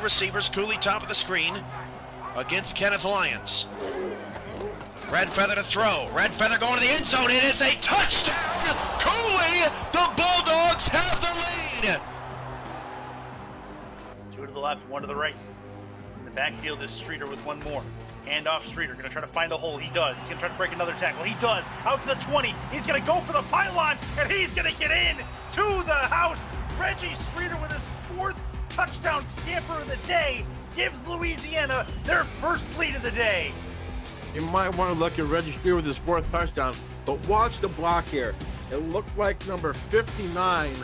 Receivers, Cooley top of the screen against Kenneth Lyons. Red Feather to throw. Red Feather going to the end zone. It is a touchdown. Cooley, the Bulldogs have the lead. 2 to the left, 1 to the right. In the backfield is Streeter with 1 more. Hand off Streeter, gonna try to find a hole. He does. He's gonna try to break another tackle. He does. Out to the 20. He's gonna go for the pylon, and he's gonna get in to the house. Reggie Streeter with his 4th touchdown scamper of the day gives Louisiana their first lead of the day. You might want to look at Reggie Streeter with his 4th touchdown, but watch the block here. It looked like number 59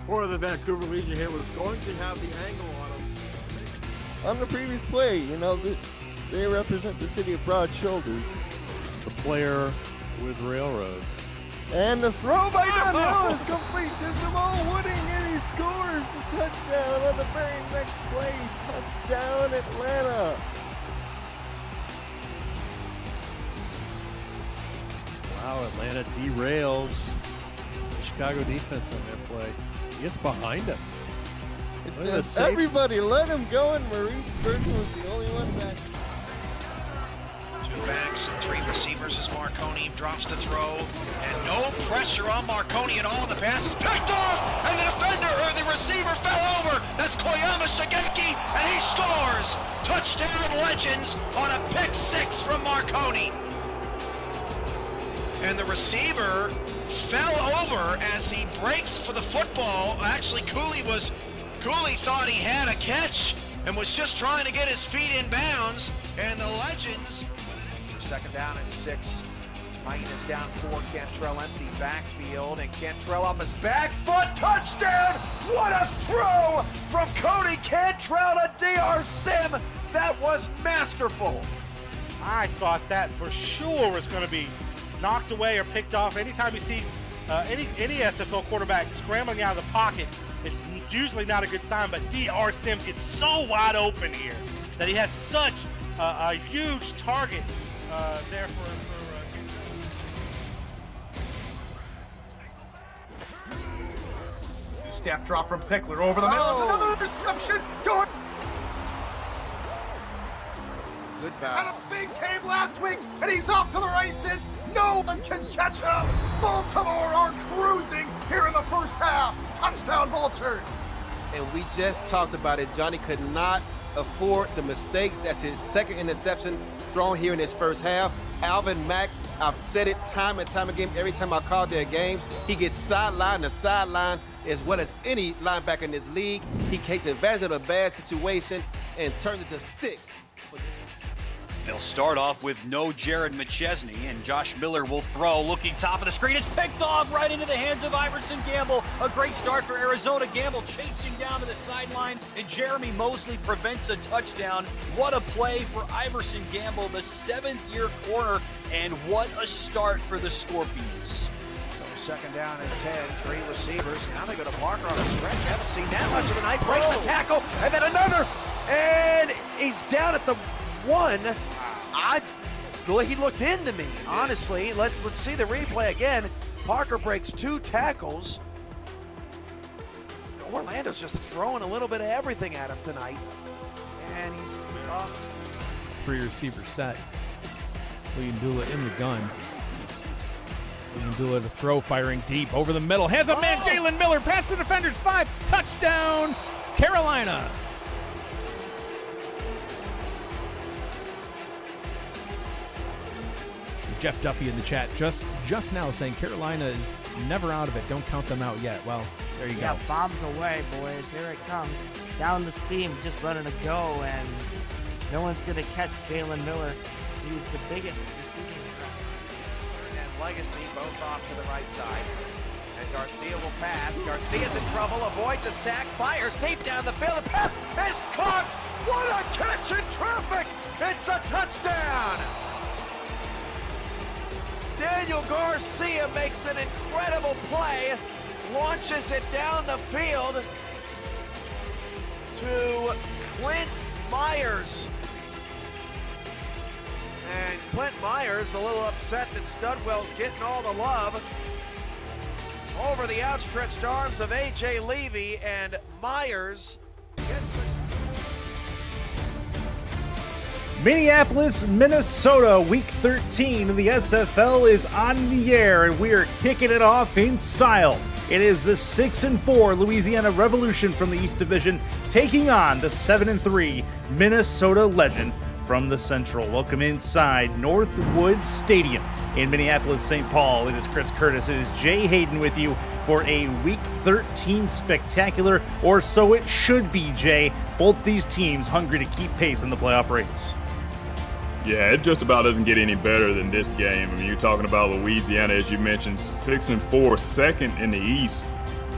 for the Vancouver Legion here was going to have the angle on him. On the previous play, you know, they represent the city of Broad Shoulders. The player with railroads. And the throw by Dunhill is complete to Jamal Wooding, and he scores the touchdown on the very next play. Touchdown, Atlanta. Wow, Atlanta derails the Chicago defense on that play. He gets behind him. Everybody let him go, and Maurice Burton was the only one back. 2 backs and 3 receivers as Marconi drops to throw, and no pressure on Marconi at all. The pass is picked off, and the defender or the receiver fell over. That's Koyama Shigeki, and he scores. Touchdown Legends on a pick 6 from Marconi. And the receiver fell over as he breaks for the football. Actually, Cooley thought he had a catch and was just trying to get his feet in bounds, and the Legends. 2nd down and 6. Pine is down 4. Cantrell empty backfield, and Cantrell up his back foot. Touchdown! What a throw from Cody Cantrell to DR Sim. That was masterful. I thought that for sure was going to be knocked away or picked off. Anytime you see any SFL quarterback scrambling out of the pocket, it's usually not a good sign, but DR Sim gets so wide open here that he has such a huge target there for Step drop from Pickler over the middle. Another reception. Good Had a big game last week, and he's off to the races. No one can catch him. Baltimore are cruising here in the first half. Touchdown Vultures. And we just talked about it. Johnny could not afford the mistakes. That's his 2nd interception thrown here in his first half. Alvin Mack, I've said it time and time again, every time I call their games, he gets sidelined to sideline as well as any linebacker in this league. He takes advantage of a bad situation and turns it to 6. They'll start off with no Jared McChesney, and Josh Miller will throw. Looking top of the screen, it's picked off right into the hands of Iverson Gamble. A great start for Arizona. Gamble chasing down to the sideline, and Jeremy Mosley prevents a touchdown. What a play for Iverson Gamble, the 7th-year corner, and what a start for the Scorpions. So 2nd down and 10, 3 receivers. Now they go to Parker on a stretch. Haven't seen that much of the night. Breaks the tackle, and then another, and he's down at the 1. He looked into me, honestly. Let's see the replay again. Parker breaks 2 tackles. Orlando's just throwing a little bit of everything at him tonight. And he's 3 receiver set. William Dula in the gun. William Dula to throw, firing deep over the middle. Has a man, Jalen Miller, past the defenders, 5. Touchdown, Carolina. Jeff Duffy in the chat just now saying Carolina is never out of it. Don't count them out yet. Well, there you go. Yeah, bombs away, boys. Here it comes. Down the seam, just running to go, and no one's going to catch Jalen Miller. He's the biggest receiving threat. And Legacy both off to the right side. And Garcia will pass. Garcia's in trouble, avoids a sack, fires deep down the field. The pass is caught. What a catch in traffic! It's a touchdown! Daniel Garcia makes an incredible play, launches it down the field to Clint Myers. And Clint Myers a little upset that Studwell's getting all the love. Over the outstretched arms of A.J. Levy, and Myers gets the... Minneapolis, Minnesota, Week 13 of the SFL is on the air, and we are kicking it off in style. It is the 6-4 Louisiana Revolution from the East Division taking on the 7-3 Minnesota Legend from the Central. Welcome inside Northwood Stadium in Minneapolis, St. Paul. It is Chris Curtis. It is Jay Hayden with you for a Week 13 spectacular, or so it should be, Jay. Both these teams hungry to keep pace in the playoff race. Yeah, it just about doesn't get any better than this game. I mean, you're talking about Louisiana, as you mentioned, 6-4, second in the East.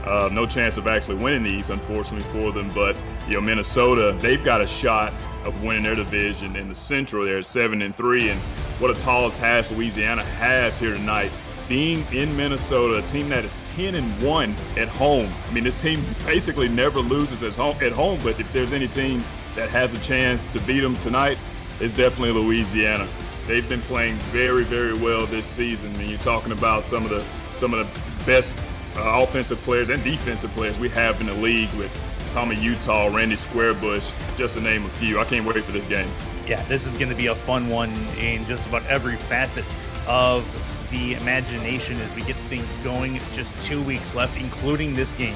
No chance of actually winning the East, unfortunately for them. But Minnesota, they've got a shot of winning their division in the Central. They're at 7-3, and what a tall task Louisiana has here tonight. Being in Minnesota, a team that is 10-1 at home. I mean, this team basically never loses at home. But if there's any team that has a chance to beat them tonight, it's definitely Louisiana. They've been playing very, very well this season. And you're talking about some of the best offensive players and defensive players we have in the league, with Tommy Utah, Randy Squarebush, just to name a few. I can't wait for this game. Yeah, this is going to be a fun one in just about every facet of the imagination as we get things going. Just 2 weeks left, including this game.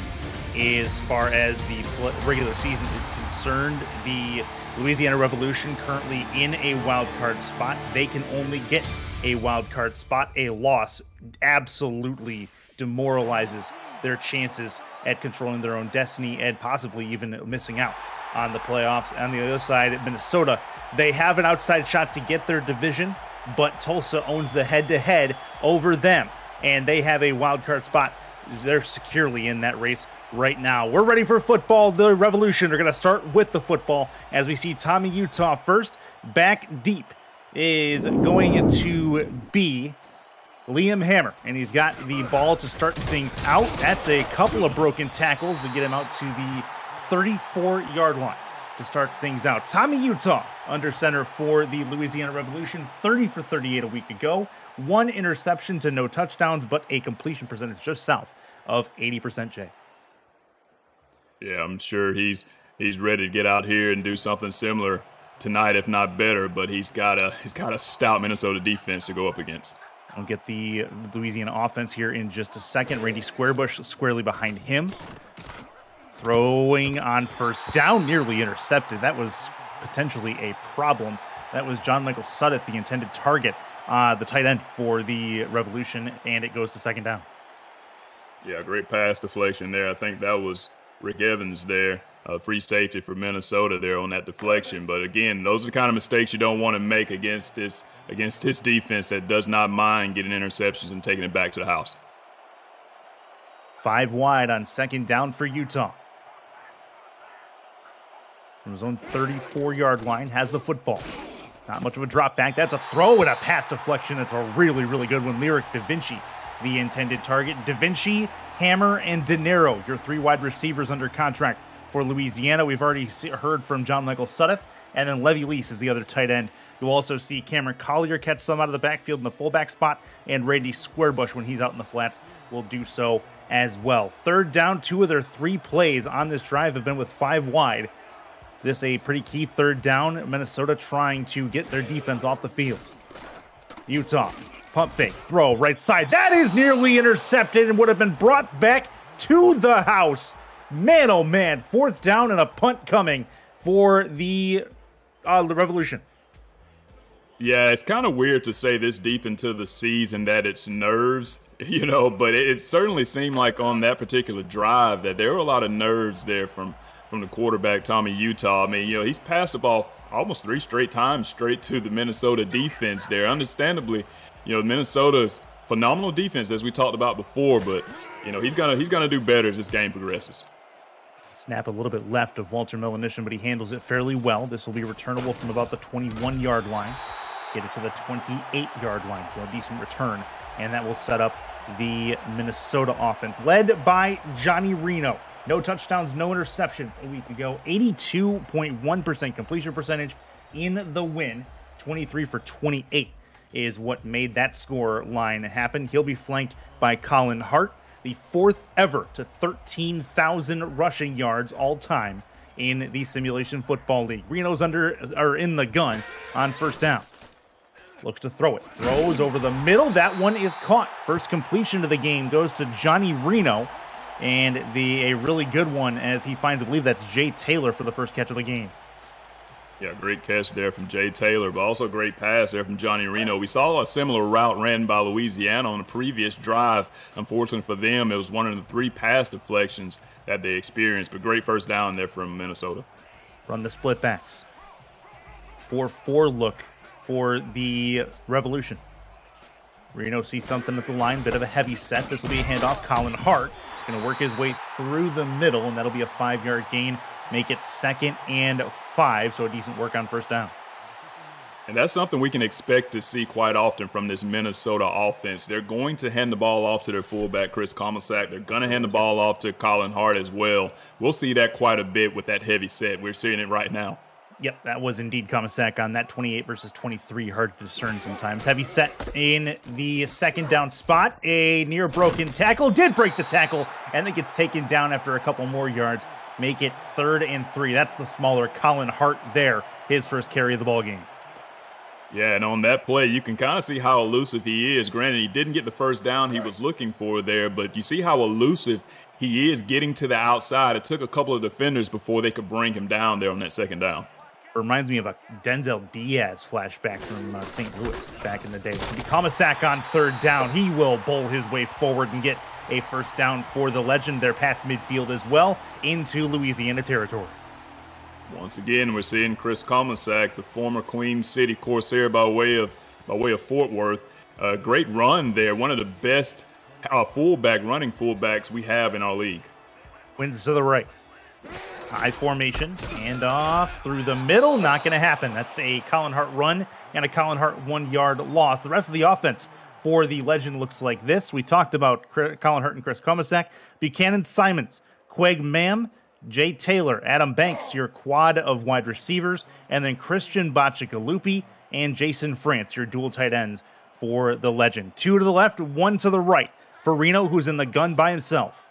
As far as the regular season is concerned, the Louisiana Revolution currently in a wild card spot. They can only get a wild card spot. A loss absolutely demoralizes their chances at controlling their own destiny and possibly even missing out on the playoffs. On the other side, Minnesota, they have an outside shot to get their division, but Tulsa owns the head-to-head over them, and they have a wild card spot. They're securely in that race right now. We're ready for football. The Revolution are going to start with the football as we see Tommy Utah first. Back deep is going to be Liam Hammer, and he's got the ball to start things out. That's a couple of broken tackles to get him out to the 34-yard line to start things out. Tommy Utah under center for the Louisiana Revolution, 30 for 38 a week ago. 1 interception to no touchdowns, but a completion percentage just south of 80%, Jay. Yeah, I'm sure he's ready to get out here and do something similar tonight, if not better. But he's got a stout Minnesota defense to go up against. I'll get the Louisiana offense here in just a second. Randy Squarebush squarely behind him. Throwing on first down, nearly intercepted. That was potentially a problem. That was John Michael Sudduth, the intended target, the tight end for the Revolution, and it goes to second down. Yeah, great pass deflection there. I think that was Rick Evans there, free safety for Minnesota there on that deflection. But again, those are the kind of mistakes you don't want to make against this defense that does not mind getting interceptions and taking it back to the house. 5 wide on second down for Utah. From his own 34-yard line, has the football. Not much of a drop back. That's a throw and a pass deflection. That's a really, really good one. Lyric Da Vinci, the intended target. Da Vinci, Hammer, and De Niro, your 3 wide receivers under contract for Louisiana. We've already heard from John Michael Sudduth, and then Levy Lease is the other tight end. You'll also see Cameron Collier catch some out of the backfield in the fullback spot, and Randy Squarebush, when he's out in the flats, will do so as well. Third down, 2 of their 3 plays on this drive have been with 5 wide. This a pretty key third down. Minnesota trying to get their defense off the field. Utah, pump fake, throw, right side. That is nearly intercepted and would have been brought back to the house. Man, oh man, 4th down and a punt coming for the Revolution. Yeah, it's kind of weird to say this deep into the season that it's nerves, but it certainly seemed like on that particular drive that there were a lot of nerves there from the quarterback, Tommy Utah. I mean, he's passed the ball almost 3 straight times straight to the Minnesota defense there. Understandably, Minnesota's phenomenal defense, as we talked about before, but, he's gonna do better as this game progresses. Snap a little bit left of Walter Melanishin, but he handles it fairly well. This will be returnable from about the 21-yard line. Get it to the 28-yard line, so a decent return. And that will set up the Minnesota offense, led by Johnny Reno. No touchdowns, no interceptions a week ago. 82.1% completion percentage in the win. 23 for 28 is what made that score line happen. He'll be flanked by Colin Hart, the 4th ever to 13,000 rushing yards all time in the Simulation Football League. Reno's in the gun on first down. Looks to throw it. Throws over the middle. That one is caught. First completion of the game goes to Johnny Reno. And a really good one as he finds, I believe that's Jay Taylor for the first catch of the game. Yeah, great catch there from Jay Taylor, but also a great pass there from Johnny Reno. We saw a similar route ran by Louisiana on a previous drive. Unfortunately for them, it was one of the 3 pass deflections that they experienced, but great first down there from Minnesota. Run the split backs. 4-4 look for the Revolution. Reno sees something at the line, bit of a heavy set. This will be a handoff. Colin Hart going to work his way through the middle, and that'll be a 5-yard gain. Make it 2nd and 5, so a decent work on first down. And that's something we can expect to see quite often from this Minnesota offense. They're going to hand the ball off to their fullback, Chris Komisak. They're going to hand the ball off to Colin Hart as well. We'll see that quite a bit with that heavy set. We're seeing it right now. Yep, that was indeed Komisak on that 28 versus 23. Hard to discern sometimes. Heavy set in the 2nd down spot. A near broken tackle. Did break the tackle, and then gets taken down after a couple more yards. Make it 3rd and 3. That's the smaller Colin Hart there. His first carry of the ball game. Yeah, and on that play, you can kind of see how elusive he is. Granted, he didn't get the first down he was looking for there, but you see how elusive he is getting to the outside. It took a couple of defenders before they could bring him down there on that 2nd down. Reminds me of a Denzel Diaz flashback from St. Louis back in the day. So Komisak on 3rd down. He will bowl his way forward and get a first down for the Legend. They're past midfield as well into Louisiana territory. Once again, we're seeing Chris Komisak, the former Queen City Corsair by way of Fort Worth. Great run there. One of the best running fullbacks we have in our league. Wins to the right. High formation, and off through the middle. Not going to happen. That's a Colin Hart run and a Colin Hart 1-yard loss. The rest of the offense for the Legend looks like this. We talked about Colin Hart and Chris Komisak. Buchanan Simons, Quag Mam, Jay Taylor, Adam Banks, your quad of wide receivers, and then Christian Bachikalupi and Jason France, your dual tight ends for the Legend. 2 to the left, 1 to the right for Reno, who's in the gun by himself.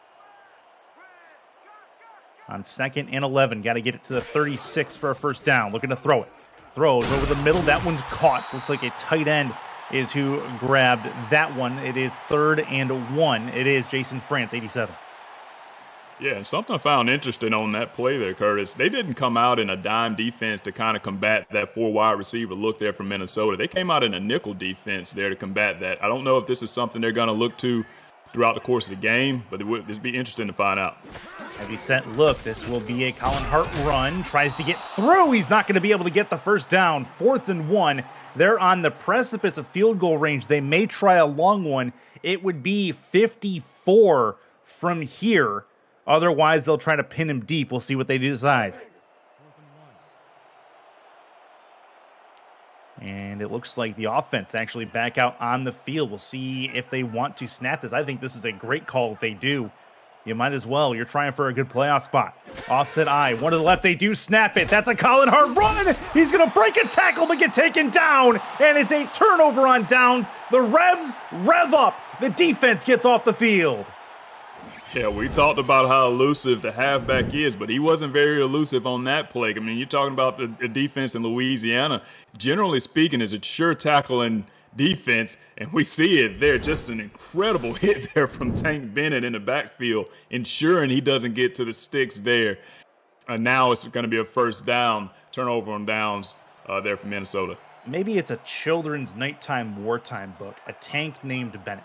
On 2nd and 11, got to get it to the 36 for a first down. Looking to throw it. Throws over the middle. That one's caught. Looks like a tight end is who grabbed that one. It is 3rd and 1. It is Jason France, 87. Yeah, and something I found interesting on that play there, Curtis, they didn't come out in a dime defense to kind of combat that 4 wide receiver look there from Minnesota. They came out in a nickel defense there to combat that. I don't know if this is something they're going to look to throughout the course of the game, but it would be interesting to find out. Heavy set look. This will be a Colin Hart run. Tries to get through. He's not going to be able to get the first down. 4th and 1. They're on the precipice of field goal range. They may try a long one. It would be 54 from here. Otherwise, they'll try to pin him deep. We'll see what they decide. And it looks like the offense actually back out on the field. We'll see if they want to snap this. I think this is a great call if they do. You might as well. You're trying for a good playoff spot. Offset I. 1 to the left. They do snap it. That's a Colin Hart run. He's going to break a tackle but get taken down. And it's a turnover on downs. The Revs rev up. The defense gets off the field. Yeah, we talked about how elusive the halfback is, but he wasn't very elusive on that play. I mean, you're talking about the defense in Louisiana. Generally speaking, is a sure tackling defense, and we see it there. Just an incredible hit there from Tank Bennett in the backfield, ensuring he doesn't get to the sticks there. And now it's going to be a first down, turnover on downs there for Minnesota. Maybe it's a children's nighttime wartime book, A Tank Named Bennett.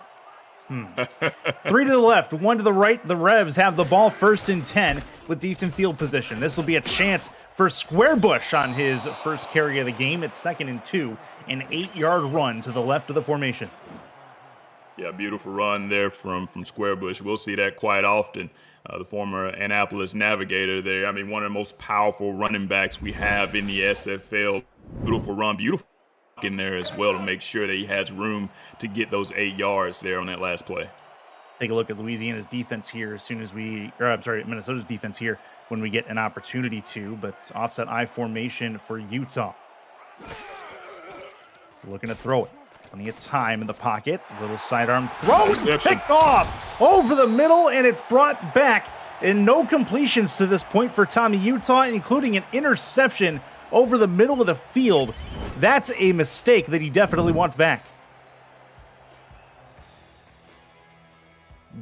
3 to the left, 1 to the right. The Revs have the ball 1st and 10 with decent field position. This will be a chance for Squarebush on his first carry of the game. It's 2nd and 2, an 8-yard run to the left of the formation. Yeah, beautiful run there from Squarebush. We'll see that quite often. The former Annapolis Navigator there. I mean, one of the most powerful running backs we have in the SFL. Beautiful run, beautiful in there as well to make sure that he has room to get those 8 yards there on that last play. Take a look at Louisiana's defense here as soon as Minnesota's defense here when we get an opportunity to, but offset I formation for Utah. Looking to throw it. Plenty of time in the pocket. Little sidearm throw. It's picked off over the middle, and it's brought back And no completions to this point for Tommy Utah, including an interception over the middle of the field. That's a mistake that he definitely wants back.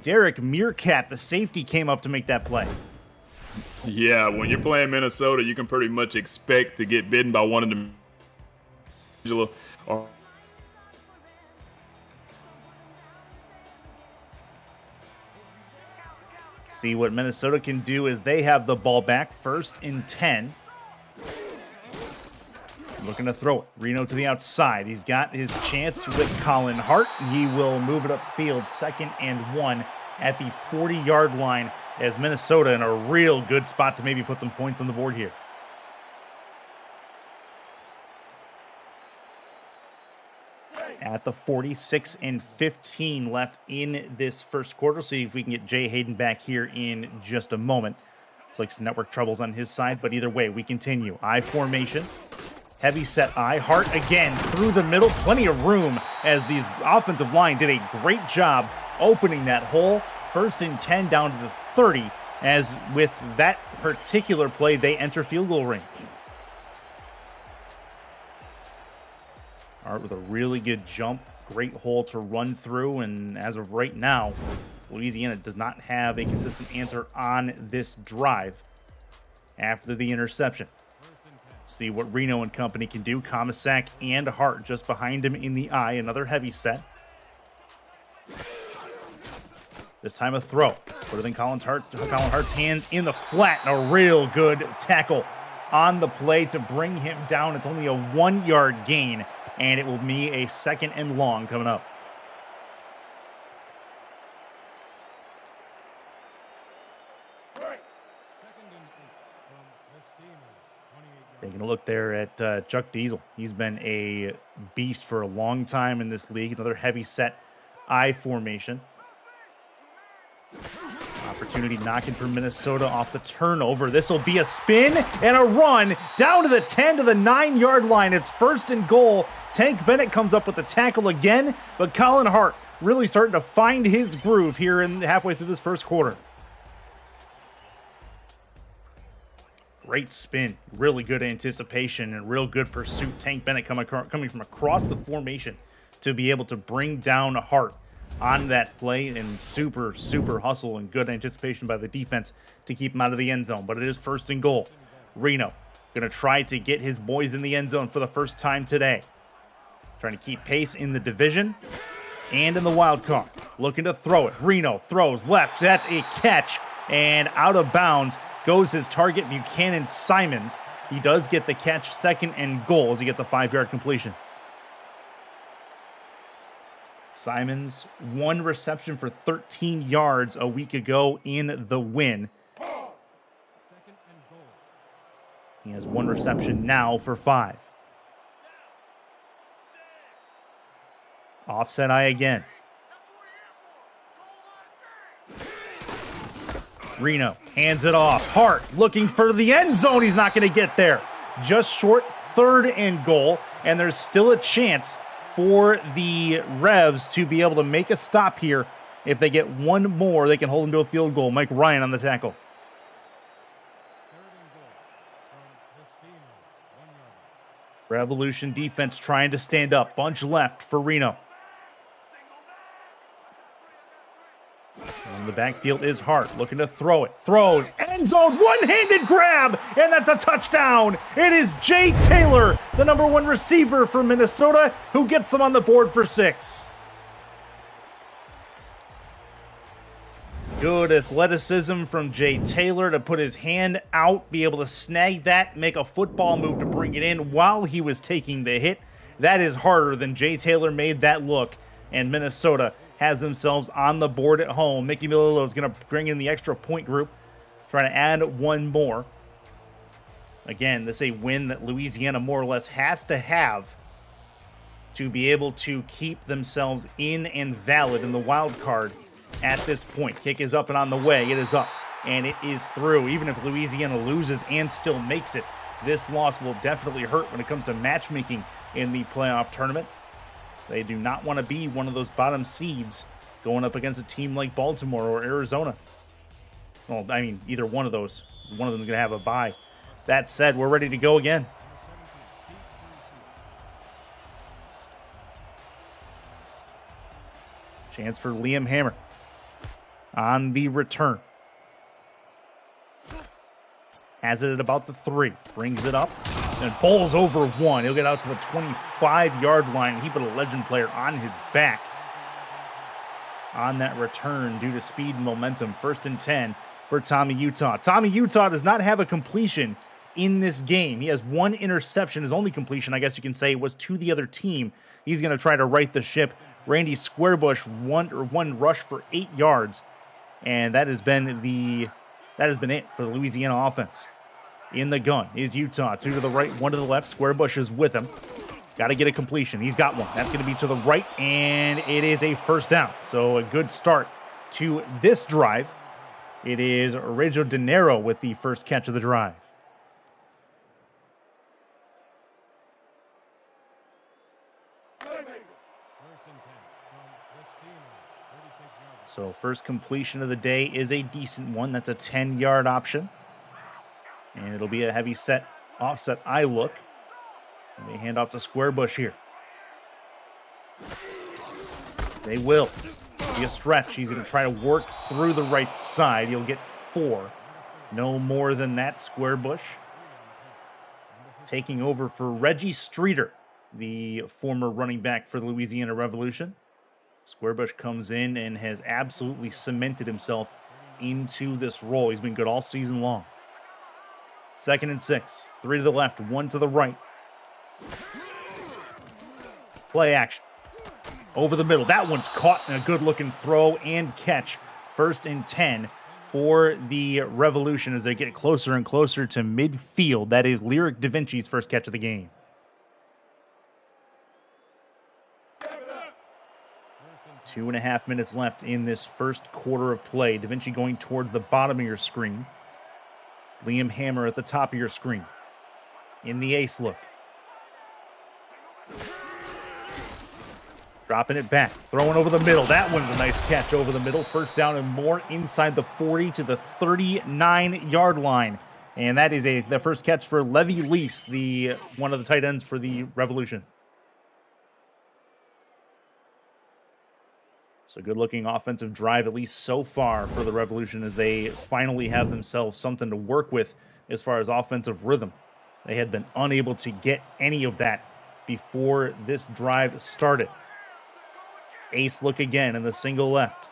Derek Meerkat, the safety, came up to make that play. Yeah, when you're playing Minnesota, you can pretty much expect to get bitten by one of them. Or see what Minnesota can do as they have the ball back, 1st and 10. Looking to throw it. Reno to the outside. He's got his chance with Colin Hart. He will move it upfield, 2nd and 1 at the 40-yard line, as Minnesota in a real good spot to maybe put some points on the board here. At the 46 and 15 left in this first quarter. See if we can get Jay Hayden back here in just a moment. It's like some network troubles on his side, but either way, we continue. I formation. Heavy set I. Hart again through the middle. Plenty of room as these offensive line did a great job opening that hole. 1st and 10 down to the 30, as with that particular play, they enter field goal range. Hart with a really good jump. Great hole to run through, and as of right now, Louisiana does not have a consistent answer on this drive after the interception. See what Reno and company can do. Komisak and Hart just behind him in the eye. Another heavy set. This time a throw. Put it in Colin Hart's hands in the flat. And a real good tackle on the play to bring him down. It's only a 1-yard gain, and it will be a 2nd and long coming up. Taking a look there at Chuck Diesel. He's been a beast for a long time in this league. Another heavy set I formation. Opportunity knocking for Minnesota off the turnover. This will be a spin and a run down to the 10 to the 9-yard line. It's 1st and goal. Tank Bennett comes up with the tackle again, but Colin Hart really starting to find his groove here in halfway through this first quarter. Great spin, really good anticipation, and real good pursuit. Tank Bennett coming from across the formation to be able to bring down Hart on that play, and super hustle and good anticipation by the defense to keep him out of the end zone. But it is 1st and goal. Reno going to try to get his boys in the end zone for the first time today. Trying to keep pace in the division and in the wild card. Looking to throw it. Reno throws left. That's a catch, and out of bounds goes his target, Buchanan Simons. He does get the catch, 2nd and goal, as he gets a 5-yard completion. Simons, 1 reception for 13 yards a week ago in the win. He has 1 reception now for 5. Offset I again. Reno hands it off. Hart looking for the end zone. He's not going to get there. Just short, 3rd and goal, and there's still a chance for the Revs to be able to make a stop here. If they get 1 more, they can hold them to a field goal. Mike Ryan on the tackle. Revolution defense trying to stand up. Bunch left for Reno. On the backfield is Hart, looking to throw it. Throws, end zone, one-handed grab, and that's a touchdown. It is Jay Taylor, the #1 receiver for Minnesota, who gets them on the board for 6. Good athleticism from Jay Taylor to put his hand out, be able to snag that, make a football move to bring it in while he was taking the hit. That is harder than Jay Taylor made that look, and Minnesota has themselves on the board at home. Mickey Milillo is going to bring in the extra point group, trying to add 1 more. Again, this is a win that Louisiana more or less has to have to be able to keep themselves in and valid in the wild card at this point. Kick is up and on the way. It is up, and it is through. Even if Louisiana loses and still makes it, this loss will definitely hurt when it comes to matchmaking in the playoff tournament. They do not want to be one of those bottom seeds going up against a team like Baltimore or Arizona. Well, I mean, either one of those. One of them is going to have a bye. That said, we're ready to go again. Chance for Liam Hammer on the return. Has it at about the 3. Brings it up and bowls over 1. He'll get out to the 25-yard line. He put a legend player on his back on that return due to speed and momentum. 1st and 10 for Tommy Utah. Tommy Utah does not have a completion in this game. He has 1 interception. His only completion, I guess you can say, was to the other team. He's going to try to right the ship. Randy Squarebush, one rush for 8 yards. And that has been it for the Louisiana offense. In the gun is Utah. 2 to the right, 1 to the left. Squarebush is with him. Got to get a completion. He's got one. That's going to be to the right, and it is a 1st down. So a good start to this drive. It is Reggio De Niro with the first catch of the drive. So first completion of the day is a decent one. That's a 10-yard option. And it'll be a heavy set, offset eye look. And they hand off to Squarebush here. They will. Be a stretch. He's going to try to work through the right side. He'll get 4. No more than that, Squarebush. Taking over for Reggie Streeter, the former running back for the Louisiana Revolution. Squarebush comes in and has absolutely cemented himself into this role. He's been good all season long. 2nd and 6. 3 to the left, 1 to the right. Play action. Over the middle. That one's caught in a good-looking throw and catch. 1st and 10 for the Revolution as they get closer and closer to midfield. That is Lyric Da Vinci's first catch of the game. Two and a half minutes left in this first quarter of play. Da Vinci going towards the bottom of your screen. Liam Hammer at the top of your screen. In the ace look. Dropping it back. Throwing over the middle. That one's a nice catch over the middle. 1st down and more inside the 40 to the 39-yard line. And that is the first catch for Levy Lease, one of the tight ends for the Revolution. So good-looking offensive drive, at least so far, for the Revolution as they finally have themselves something to work with as far as offensive rhythm. They had been unable to get any of that before this drive started. Ace look again in the single left.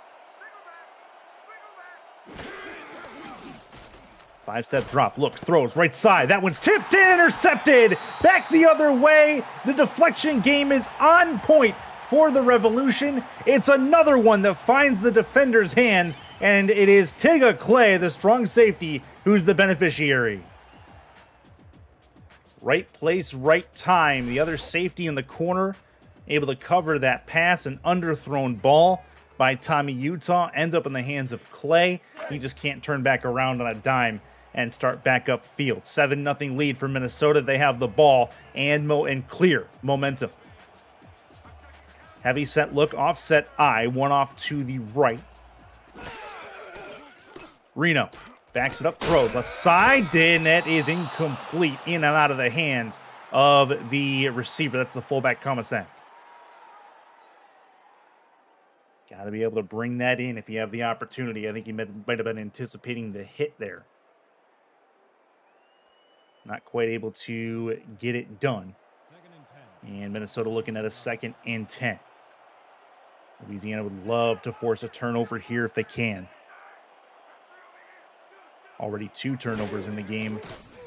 5-step drop, looks, throws, right side. That one's tipped and intercepted. Back the other way. The deflection game is on point for the Revolution. It's another one that finds the defender's hands, and it is Tiga Clay, the strong safety, who's the beneficiary. Right place, right time. The other safety in the corner, able to cover that pass. An underthrown ball by Tommy Utah ends up in the hands of Clay. He just can't turn back around on a dime and start back up field. 7-0 lead for Minnesota. They have the ball and clear momentum. Heavy set look, offset eye, one off to the right. Reno backs it up, throws left side, and that is incomplete, in and out of the hands of the receiver. That's the fullback, Kamasak. Got to be able to bring that in if you have the opportunity. I think he might have been anticipating the hit there. Not quite able to get it done. And Minnesota looking at a 2nd and 10. Louisiana would love to force a turnover here if they can. Already 2 turnovers in the game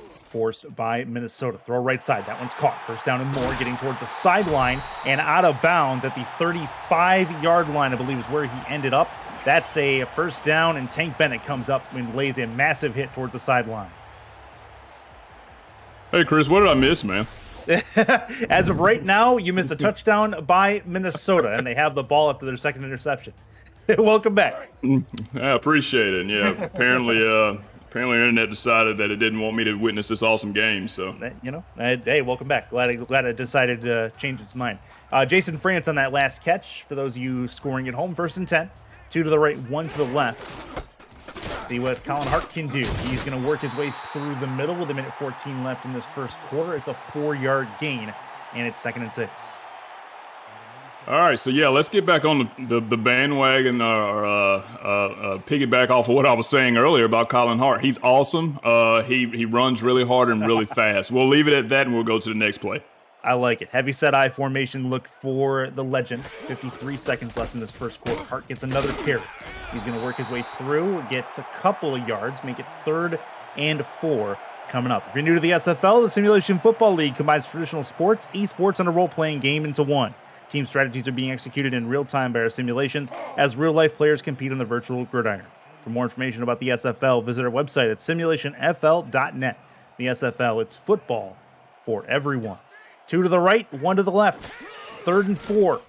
forced by Minnesota. Throw right side. That one's caught. 1st down and more, getting towards the sideline and out of bounds at the 35-yard line, I believe is where he ended up. That's a 1st down, and Tank Bennett comes up and lays a massive hit towards the sideline. Hey, Chris, what did I miss, man? As of right now, you missed a touchdown by Minnesota, and they have the ball after their 2nd interception. Welcome back. I appreciate it. Yeah, apparently the internet decided that it didn't want me to witness this awesome game. So, hey, welcome back. Glad it decided to change its mind. Jason France on that last catch. For those of you scoring at home, 1st and 10. 2 to the right, 1 to the left. See what Colin Hart can do. He's going to work his way through the middle with 1:14 left in this first quarter. It's a 4-yard gain, and it's 2nd and 6. All right, so yeah, let's get back on the bandwagon or piggyback off of what I was saying earlier about Colin Hart. He's awesome. He runs really hard and really fast. We'll leave it at that, and we'll go to the next play. I like it. Heavy set I formation. Look for the legend. 53 seconds left in this first quarter. Hart gets another carry. He's going to work his way through, gets a couple of yards, make it 3rd and 4 coming up. If you're new to the SFL, the Simulation Football League combines traditional sports, esports, and a role-playing game into one. Team strategies are being executed in real time by our simulations as real-life players compete on the virtual gridiron. For more information about the SFL, visit our website at simulationfl.net. The SFL, it's football for everyone. 2 to the right, 1 to the left. 3rd and 4.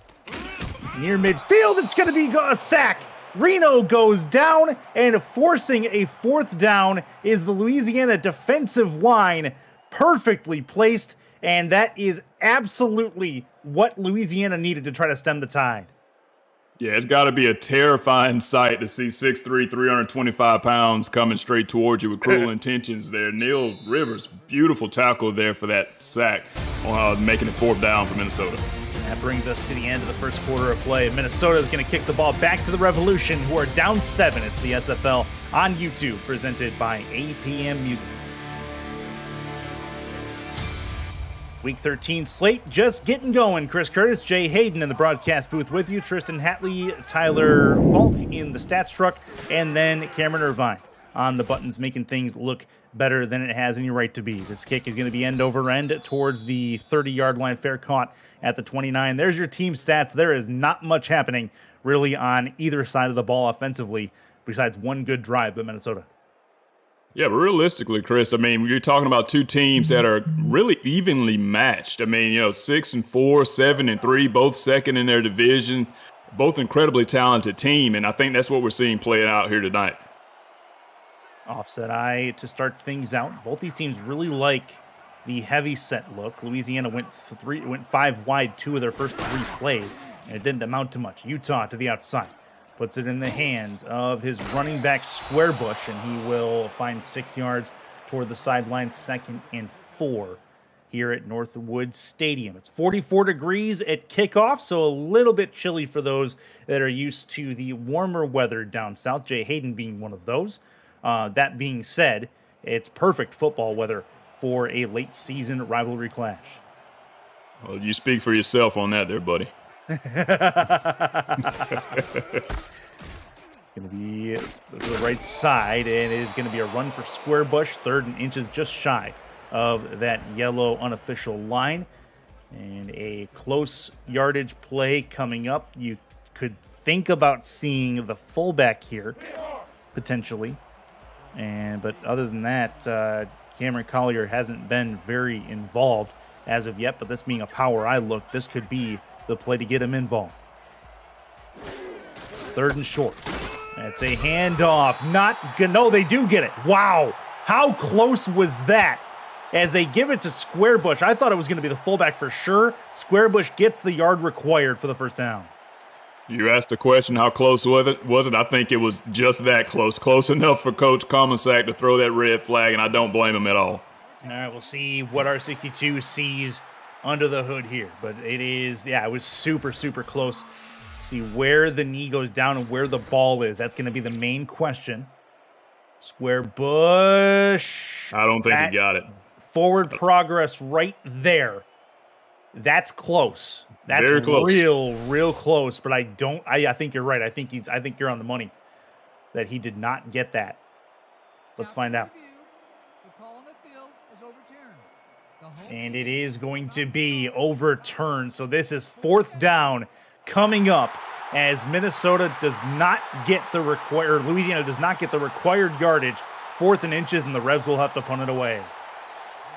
Near midfield, it's going to be a sack. Reno goes down, and forcing a 4th down is the Louisiana defensive line, perfectly placed, and that is absolutely what Louisiana needed to try to stem the tide. Yeah, it's got to be a terrifying sight to see 6'3", 325 pounds coming straight towards you with cruel intentions there. Neil Rivers, beautiful tackle there for that sack, making it 4th down for Minnesota. That brings us to the end of the first quarter of play. Minnesota is going to kick the ball back to the Revolution, who are down 7. It's the SFL on YouTube, presented by APM Music. Week 13 slate just getting going. Chris Curtis, Jay Hayden in the broadcast booth with you. Tristan Hatley, Tyler Falk in the stats truck, and then Cameron Irvine on the buttons, making things look better than it has any right to be. This kick is going to be end over end towards the 30-yard line, fair caught at the 29. There's your team stats. There is not much happening really on either side of the ball offensively besides one good drive by Minnesota. Yeah, but realistically, Chris, I mean, you're talking about two teams that are really evenly matched. I mean, 6-4, 7-3, both second in their division, both incredibly talented team, and I think that's what we're seeing playing out here tonight. Offset eye to start things out. Both these teams really like the heavy set look. Louisiana went 5 wide 2 of their first 3 plays, and it didn't amount to much. Utah to the outside. Puts it in the hands of his running back Squarebush, and he will find 6 yards toward the sideline, 2nd and 4 here at Northwood Stadium. It's 44 degrees at kickoff, so a little bit chilly for those that are used to the warmer weather down south, Jay Hayden being one of those. That being said, it's perfect football weather for a late season rivalry clash. Well, you speak for yourself on that there, buddy. It's going to be to the right side, and it is going to be a run for Squarebush, 3rd and inches, just shy of that yellow unofficial line. And a close yardage play coming up. You could think about seeing the fullback here, potentially. But other than that, Cameron Collier hasn't been very involved as of yet, but this being a power eye look, this could be the play to get him involved. 3rd and short. That's a handoff. No, they do get it. Wow. How close was that? As they give it to Squarebush, I thought it was going to be the fullback for sure. Squarebush gets the yard required for the first down. You asked the question, how close was it? I think it was just that close. Close enough for Coach Common-Sack to throw that red flag, and I don't blame him at all. All right, we'll see what our 62 sees under the hood here. But it was super, super close. See where the knee goes down and where the ball is. That's going to be the main question. Squarebush. I don't think he got it. Forward progress right there. That's close. That's very close. Real close. But I think you're right. I think you're on the money that he did not get that. Let's find out. And it is going to be overturned. So this is 4th down coming up as Louisiana does not get the required yardage, 4th and inches, and the Revs will have to punt it away.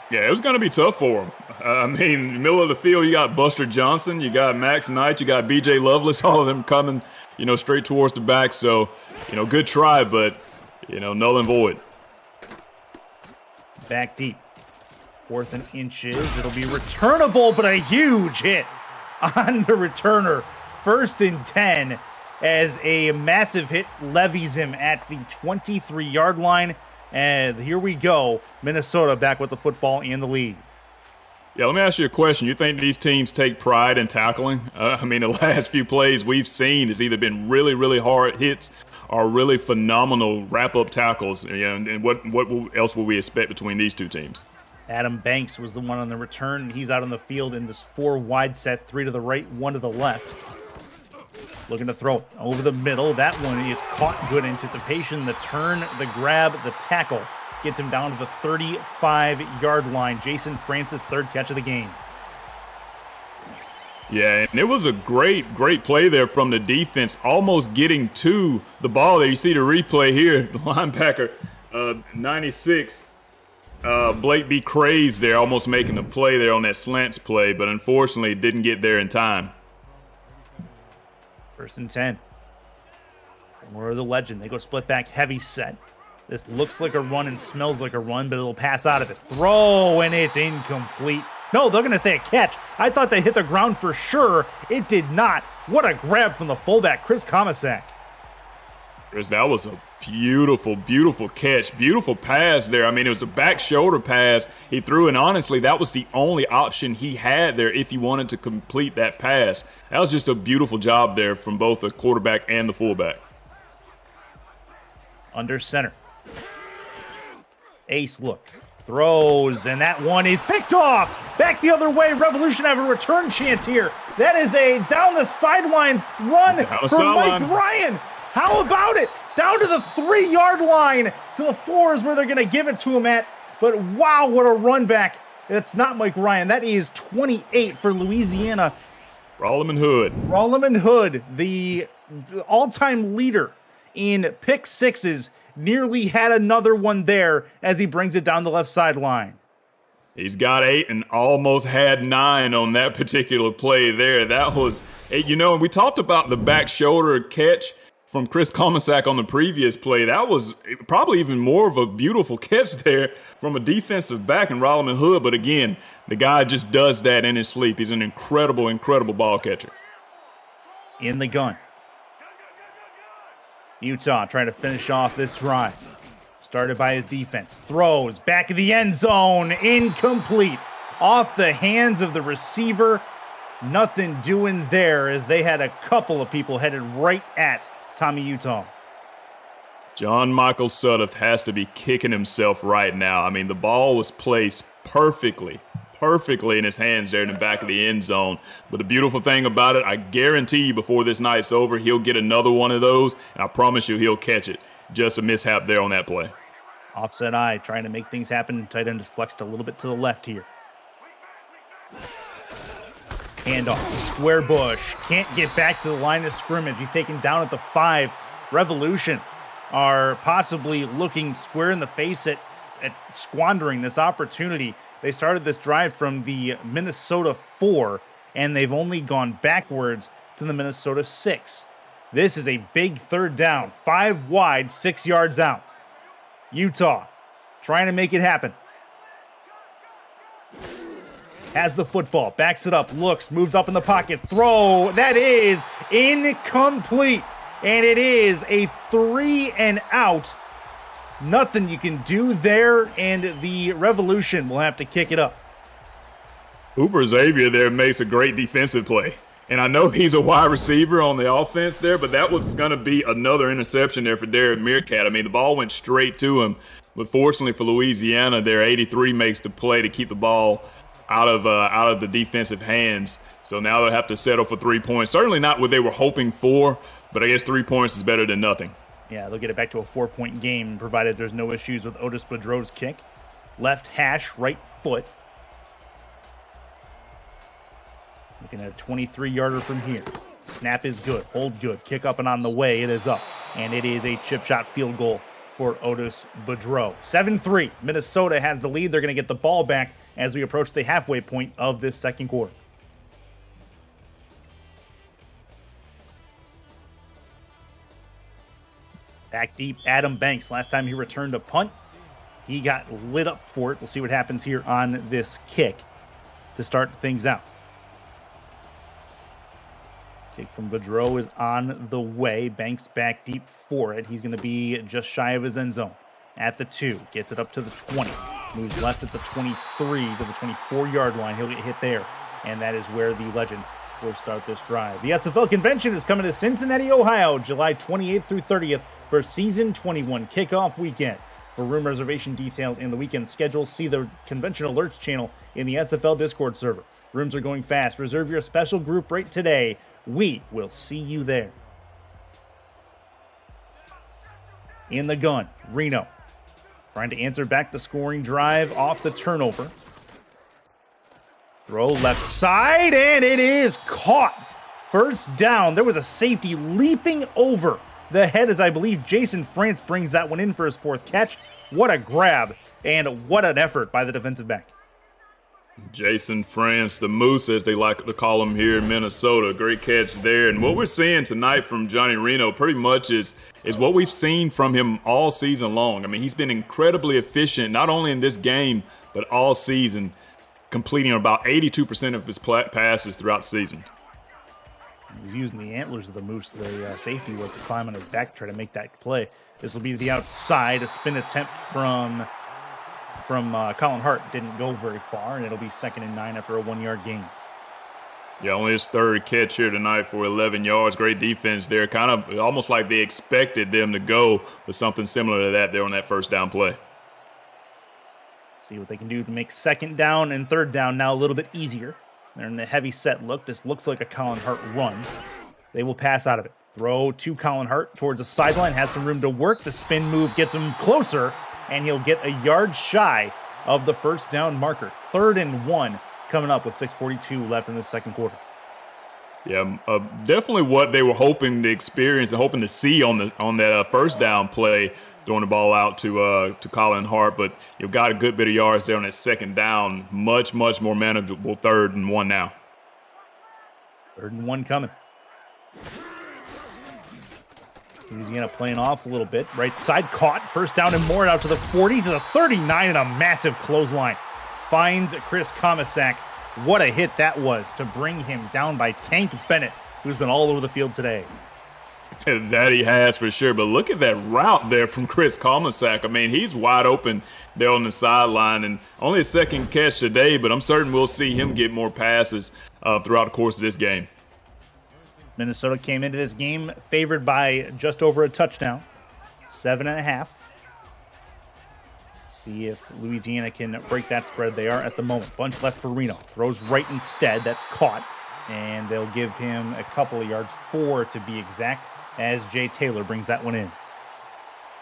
Yeah, it was going to be tough for him. I mean, middle of the field, you got Buster Johnson, you got Max Knight, you got B.J. Lovelace, all of them coming, straight towards the back. So, good try, but, null and void. Back deep. 4th and inches. It'll be returnable, but a huge hit on the returner. 1st and 10 as a massive hit levies him at the 23-yard line. And here we go. Minnesota back with the football in the lead. Yeah, let me ask you a question. You think these teams take pride in tackling? I mean, the last few plays we've seen has either been really, really hard hits or really phenomenal wrap-up tackles. And what else will we expect between these two teams? Adam Banks was the one on the return. He's out on the field in this 4 wide set, 3 to the right, 1 to the left. Looking to throw it over the middle. That one is caught. Good anticipation. The turn, the grab, the tackle gets him down to the 35-yard line. Jason Francis, 3rd catch of the game. Yeah, and it was a great play there from the defense, almost getting to the ball there. You see the replay here. The linebacker, 96, Blake B. Craze there, almost making the play there on that slants play, but unfortunately didn't get there in time. 1st and 10. More the legend. They go split back, heavy set. This looks like a run and smells like a run, but it'll pass out of it. Throw, and it's incomplete. No, they're going to say a catch. I thought they hit the ground for sure. It did not. What a grab from the fullback, Chris Komisak. That was a beautiful, beautiful catch. Beautiful pass there. I mean, it was a back shoulder pass he threw, and honestly, that was the only option he had there if he wanted to complete that pass. That was just a beautiful job there from both the quarterback and the fullback. Under center. Ace look. Throws, and that one is picked off. Back the other way. Revolution have a return chance here. That is a down the sidelines run for Mike Ryan. How about it? Down to the 3-yard line. To the 4 is where they're going to give it to him at. But wow, what a run back. That's not Mike Ryan. That is 28 for Louisiana. Rolleman Hood. Rolleman Hood, the all-time leader in pick sixes, nearly had another one there as he brings it down the left sideline. He's got 8 and almost had 9 on that particular play there. That was, you know, we talked about the back shoulder catch from Chris Komisak on the previous play. That was probably even more of a beautiful catch there from a defensive back in Rolleman Hood. But again, the guy just does that in his sleep. He's an incredible, incredible ball catcher. In the gun. Utah trying to finish off this drive. Started by his defense. Throws back of the end zone. Incomplete. Off the hands of the receiver. Nothing doing there as they had a couple of people headed right at Tommy Utah. John Michael Sudduth has to be kicking himself right now. I mean, the ball was placed perfectly in his hands there in the back of the end zone. But the beautiful thing about it, I guarantee you before this night's over, he'll get another one of those, and I promise you he'll catch it. Just a mishap there on that play. Offset eye, trying to make things happen. Tight end is flexed a little bit to the left here. Handoff, square bush. Can't get back to the line of scrimmage. He's taken down at the 5. Revolution are possibly looking square in the face at squandering this opportunity. They started this drive from the Minnesota 4, and they've only gone backwards to the Minnesota 6. This is a big 3rd down. 5 wide, 6 yards out. Utah trying to make it happen. Has the football, backs it up, looks, moves up in the pocket, throw. That is incomplete. And it is a 3 and out. Nothing you can do there, and the Revolution will have to kick it up. Hooper Xavier there makes a great defensive play. And I know he's a wide receiver on the offense there, but that was going to be another interception there for Derek Meerkat. I mean, the ball went straight to him. But fortunately for Louisiana, their 83 makes the play to keep the ball out of the defensive hands. So now they'll have to settle for 3 points. Certainly not what they were hoping for, but I guess 3 points is better than nothing. Yeah, they'll get it back to a 4-point game, provided there's no issues with Otis Boudreau's kick. Left hash, right foot. Looking at a 23-yarder from here. Snap is good, hold good, kick up and on the way, it is up. And it is a chip shot field goal for Otis Boudreau. 7-3, Minnesota has the lead. They're going to get the ball back as we approach the halfway point of this second quarter. Back deep, Adam Banks. Last time he returned a punt, he got lit up for it. We'll see what happens here on this kick to start things out. Kick from Boudreau is on the way. Banks back deep for it. He's going to be just shy of his end zone. At the 2, gets it up to the 20. Moves left at the 23 to the 24-yard line. He'll get hit there. And that is where the legend will start this drive. The SFL convention is coming to Cincinnati, Ohio, July 28th through 30th for Season 21 kickoff weekend. For room reservation details and the weekend schedule, see the convention alerts channel in the SFL Discord server. Rooms are going fast. Reserve your special group rate today. We will see you there. In the gun, Reno trying to answer back the scoring drive off the turnover. Throw left side, and it is caught. First down. There was a safety leaping over the head as I believe Jason France brings that one in for his 4th catch. What a grab, and what an effort by the defensive back. Jason France, the Moose, as they like to call him here in Minnesota. Great catch there. And what we're seeing tonight from Johnny Reno pretty much is what we've seen from him all season long. I mean, he's been incredibly efficient, not only in this game, but all season, completing about 82% of his passes throughout the season. He's using the antlers of the Moose, the safety work, to climb on his back to try to make that play. This will be the outside. A spin attempt from Colin Hart didn't go very far, and it'll be 2nd and 9 after a 1-yard gain. Yeah, only his 3rd catch here tonight for 11 yards. Great defense there. Kind of almost like they expected them to go with something similar to that there on that first down play. See what they can do to make 2nd down and 3rd down now a little bit easier. They're in the heavy set look. This looks like a Colin Hart run. They will pass out of it. Throw to Colin Hart towards the sideline. Has some room to work. The spin move gets him closer, and he'll get a yard shy of the first down marker. 3rd and 1 coming up with 6:42 left in the second quarter. Yeah, definitely what they were hoping to experience and hoping to see on that first down play, throwing the ball out to Colin Hart. But you've got a good bit of yards there on that 2nd down. Much more manageable 3rd and 1 now. 3rd and 1 coming. Louisiana playing off a little bit. Right side caught. 1st down and more, out to the 40 to the 39, and a massive clothesline. Finds Chris Komisak. What a hit that was to bring him down by Tank Bennett, who's been all over the field today. That he has for sure. But look at that route there from Chris Komisak. I mean, he's wide open there on the sideline, and only a 2nd catch today, but I'm certain we'll see him get more passes throughout the course of this game. Minnesota came into this game favored by just over a touchdown, 7.5. See if Louisiana can break that spread. They are at the moment. Bunch left for Reno. Throws right instead. That's caught. And they'll give him a couple of yards, 4 to be exact, as Jay Taylor brings that one in.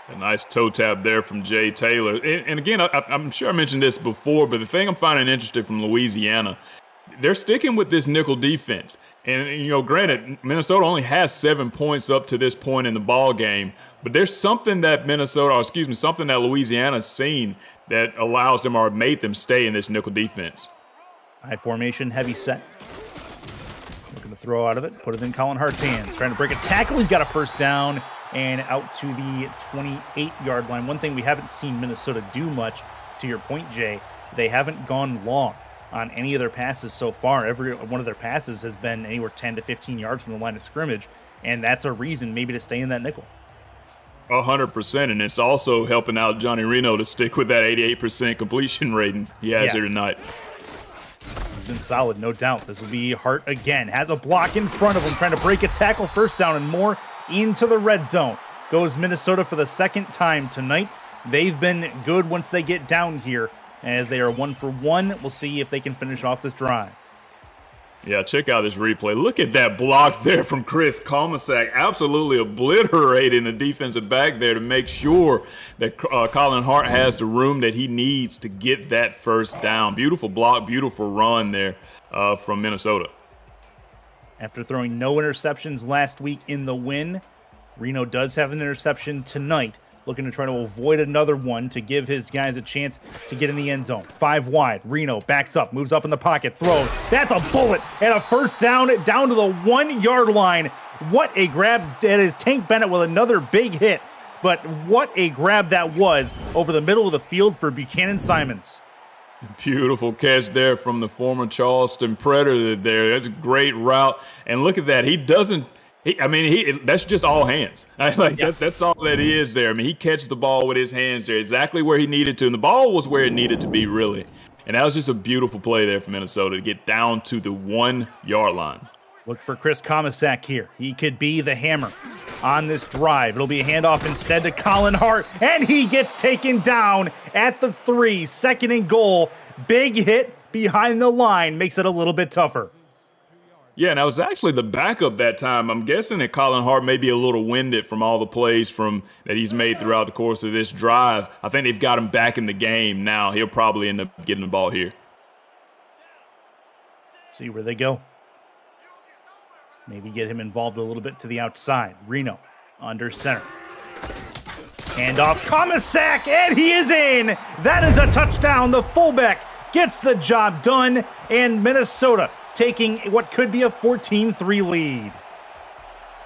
A nice toe tap there from Jay Taylor. And again, I'm sure I mentioned this before, but the thing I'm finding interesting from Louisiana, they're sticking with this nickel defense. And, granted, Minnesota only has 7 points up to this point in the ball game, but there's something that something that Louisiana's seen that allows them or made them stay in this nickel defense. High formation, heavy set. Looking to throw out of it, put it in Colin Hart's hands. Trying to break a tackle. He's got a 1st down and out to the 28-yard line. One thing we haven't seen Minnesota do much, to your point, Jay, they haven't gone long on any of their passes so far. Every one of their passes has been anywhere 10 to 15 yards from the line of scrimmage, and that's a reason maybe to stay in that nickel. 100%, and it's also helping out Johnny Reno to stick with that 88% completion rating he has here tonight. He's been solid, no doubt. This will be Hart again. Has a block in front of him, trying to break a tackle. 1st down and more into the red zone. Goes Minnesota for the 2nd time tonight. They've been good once they get down here, as they are 1 for 1. We'll see if they can finish off this drive. Yeah, check out this replay. Look at that block there from Chris Komisak. Absolutely obliterating the defensive back there to make sure that Colin Hart has the room that he needs to get that 1st down. Beautiful block, beautiful run there from Minnesota. After throwing no interceptions last week in the win, Reno does have an interception tonight. Looking to try to avoid another one to give his guys a chance to get in the end zone. 5 wide. Reno backs up, moves up in the pocket, throws. That's a bullet, and a 1st down to the 1-yard line. What a grab. That is Tank Bennett with another big hit. But what a grab that was over the middle of the field for Buchanan Simons. Beautiful catch there from the former Charleston Predator there. That's a great route. And look at that. He doesn't that's just all hands. That's all that is there. I mean, he catches the ball with his hands there exactly where he needed to. And the ball was where it needed to be, really. And that was just a beautiful play there for Minnesota to get down to the 1 yard line. Look for Chris Komisak here. He could be the hammer on this drive. It'll be a handoff instead to Colin Hart, and he gets taken down at the 3. 2nd and goal. Big hit behind the line makes it a little bit tougher. Yeah, and I was actually the backup that time. I'm guessing that Colin Hart may be a little winded from all the plays that he's made throughout the course of this drive. I think they've got him back in the game now. He'll probably end up getting the ball here. See where they go. Maybe get him involved a little bit to the outside. Reno under center. Handoff, Komisak, and he is in. That is a touchdown. The fullback gets the job done, and Minnesota taking what could be a 14-3 lead.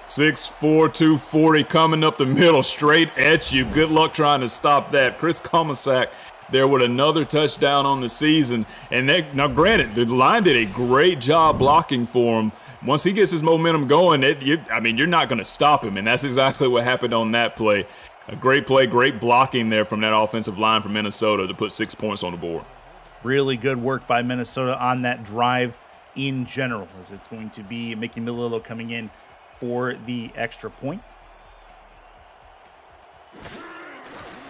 6'4", 240 coming up the middle, straight at you. Good luck trying to stop that. Chris Komisak there with another touchdown on the season. And now, granted, the line did a great job blocking for him. Once he gets his momentum going, you're not going to stop him, and that's exactly what happened on that play. A great play, great blocking there from that offensive line from Minnesota to put 6 points on the board. Really good work by Minnesota on that drive in general, as it's going to be Mickey Milillo coming in for the extra point.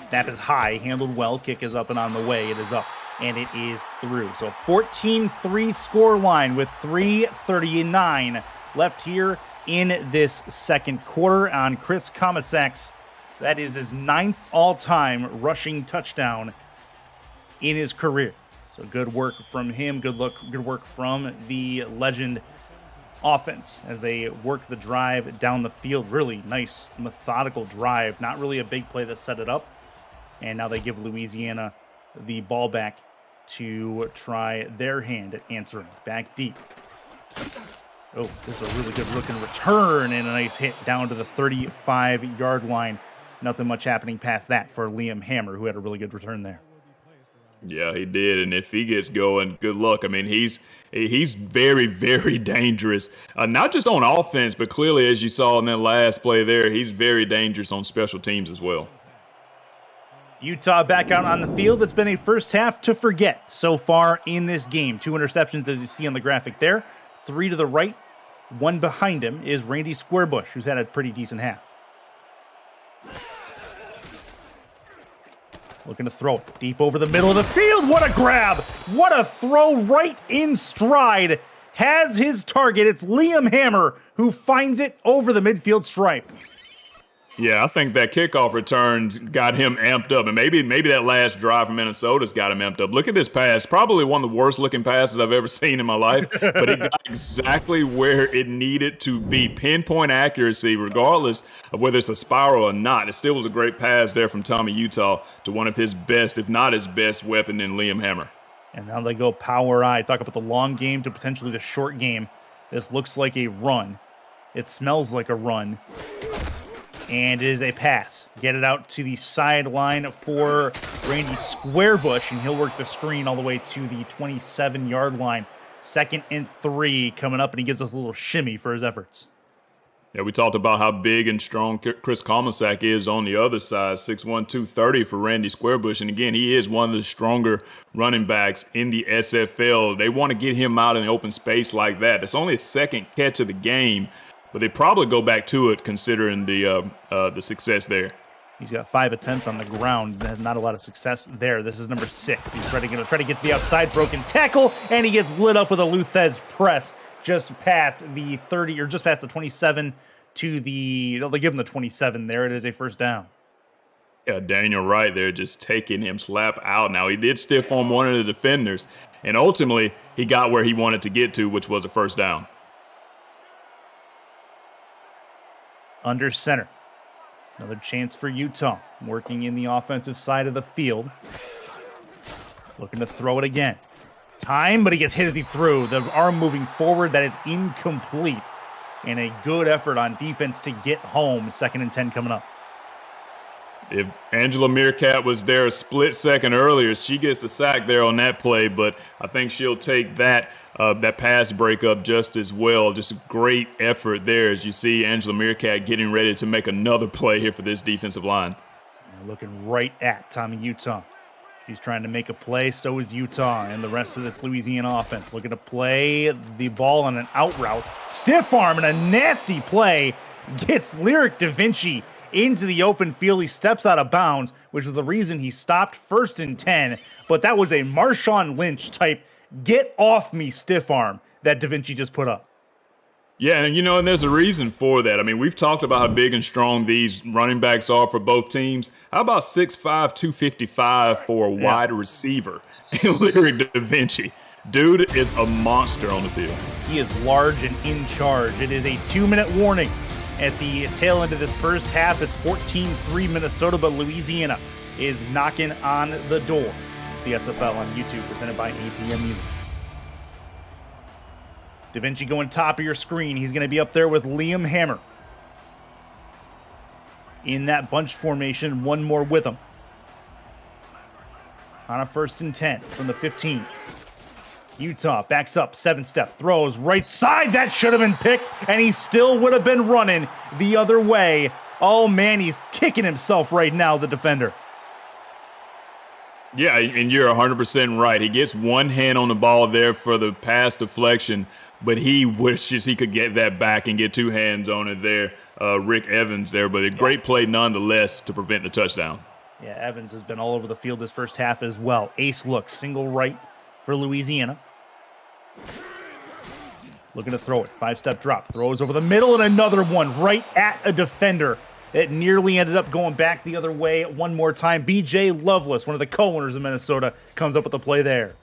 Snap is high, handled well, kick is up and on the way. It is up, and it is through. So 14-3 score line with 3:39 left here in this second quarter on Chris Komisak's. That is his 9th all-time rushing touchdown in his career. So good work from him. Good work from the Legend offense as they work the drive down the field. Really nice, methodical drive. Not really a big play that set it up. And now they give Louisiana the ball back to try their hand at answering. Back deep. Oh, this is a really good looking return and a nice hit down to the 35-yard line. Nothing much happening past that for Liam Hammer, who had a really good return there. Yeah, he did, and if he gets going, good luck. I mean, he's very, very dangerous, not just on offense, but clearly, as you saw in that last play there, he's very dangerous on special teams as well. Utah back out on the field. It's been a first half to forget so far in this game. 2 interceptions, as you see on the graphic there. 3 to the right. 1 behind him is Randy Squarebush, who's had a pretty decent half. Looking to throw it deep over the middle of the field. What a grab. What a throw right in stride. Has his target. It's Liam Hammer who finds it over the midfield stripe. Yeah, I think that kickoff returns got him amped up, and maybe that last drive from Minnesota's got him amped up. Look at this pass. Probably one of the worst looking passes I've ever seen in my life, but it got exactly where it needed to be. Pinpoint accuracy, regardless of whether it's a spiral or not. It still was a great pass there from Tommy Utah to one of his best, if not his best weapon in Liam Hammer. And now they go power I. Talk about the long game to potentially the short game. This looks like a run. It smells like a run. And it is a pass. Get it out to the sideline for Randy Squarebush, and he'll work the screen all the way to the 27-yard line. 2nd and 3 coming up, and he gives us a little shimmy for his efforts. Yeah, we talked about how big and strong Chris Komisak is on the other side, 6'1", 230 for Randy Squarebush. And again, he is one of the stronger running backs in the SFL. They want to get him out in the open space like that. It's only his 2nd catch of the game, but they probably go back to it considering the success there. He's got 5 attempts on the ground. Has not a lot of success there. This is number 6. He's trying to get to the outside, broken tackle, and he gets lit up with a Luthez press just past the 30, or just past the 27 to the, they'll give him the 27 there. It is a first down. Yeah, Daniel Wright there just taking him slap out. Now, he did stiff on one of the defenders, and ultimately he got where he wanted to get to, which was a first down. Under center. Another chance for Utah. Working in the offensive side of the field. Looking to throw it again. Time, but he gets hit as he threw. The arm moving forward, that is incomplete. And a good effort on defense to get home. 2nd and 10 coming up. If Angela Meerkat was there a split second earlier, she gets the sack there on that play, but I think she'll take that pass breakup just as well. Just a great effort there as you see Angela Meerkat getting ready to make another play here for this defensive line. Looking right at Tommy Utah. She's trying to make a play. So is Utah and the rest of this Louisiana offense. Looking to play the ball on an out route. Stiff arm and a nasty play. Gets Lyric Da Vinci into the open field. He steps out of bounds, which is the reason he stopped 1st and 10. But that was a Marshawn Lynch type get off me stiff arm that Da Vinci just put up. Yeah, and and there's a reason for that. I mean, we've talked about how big and strong these running backs are for both teams. How about 6'5", 255 for a wide receiver? Lyric Da Vinci. Dude is a monster on the field. He is large and in charge. It is a 2-minute warning at the tail end of this first half. It's 14-3 Minnesota, but Louisiana is knocking on the door. It's the SFL on YouTube, presented by APM Music. Da Vinci going top of your screen. He's going to be up there with Liam Hammer. In that bunch formation, one more with him. On a 1st and 10 from the 15. Utah backs up, 7-step, throws right side. That should have been picked, and he still would have been running the other way. Oh, man, he's kicking himself right now, the defender. Yeah, and you're 100% right. He gets one hand on the ball there for the pass deflection, but he wishes he could get that back and get two hands on it there. Rick Evans there, but a great play nonetheless to prevent the touchdown. Yeah, Evans has been all over the field this first half as well. Ace look, single right for Louisiana. Looking to throw it. 5-step drop. Throws over the middle and another one right at a defender. It nearly ended up going back the other way one more time. B.J. Lovelace, one of the co-owners of Minnesota, comes up with the play there.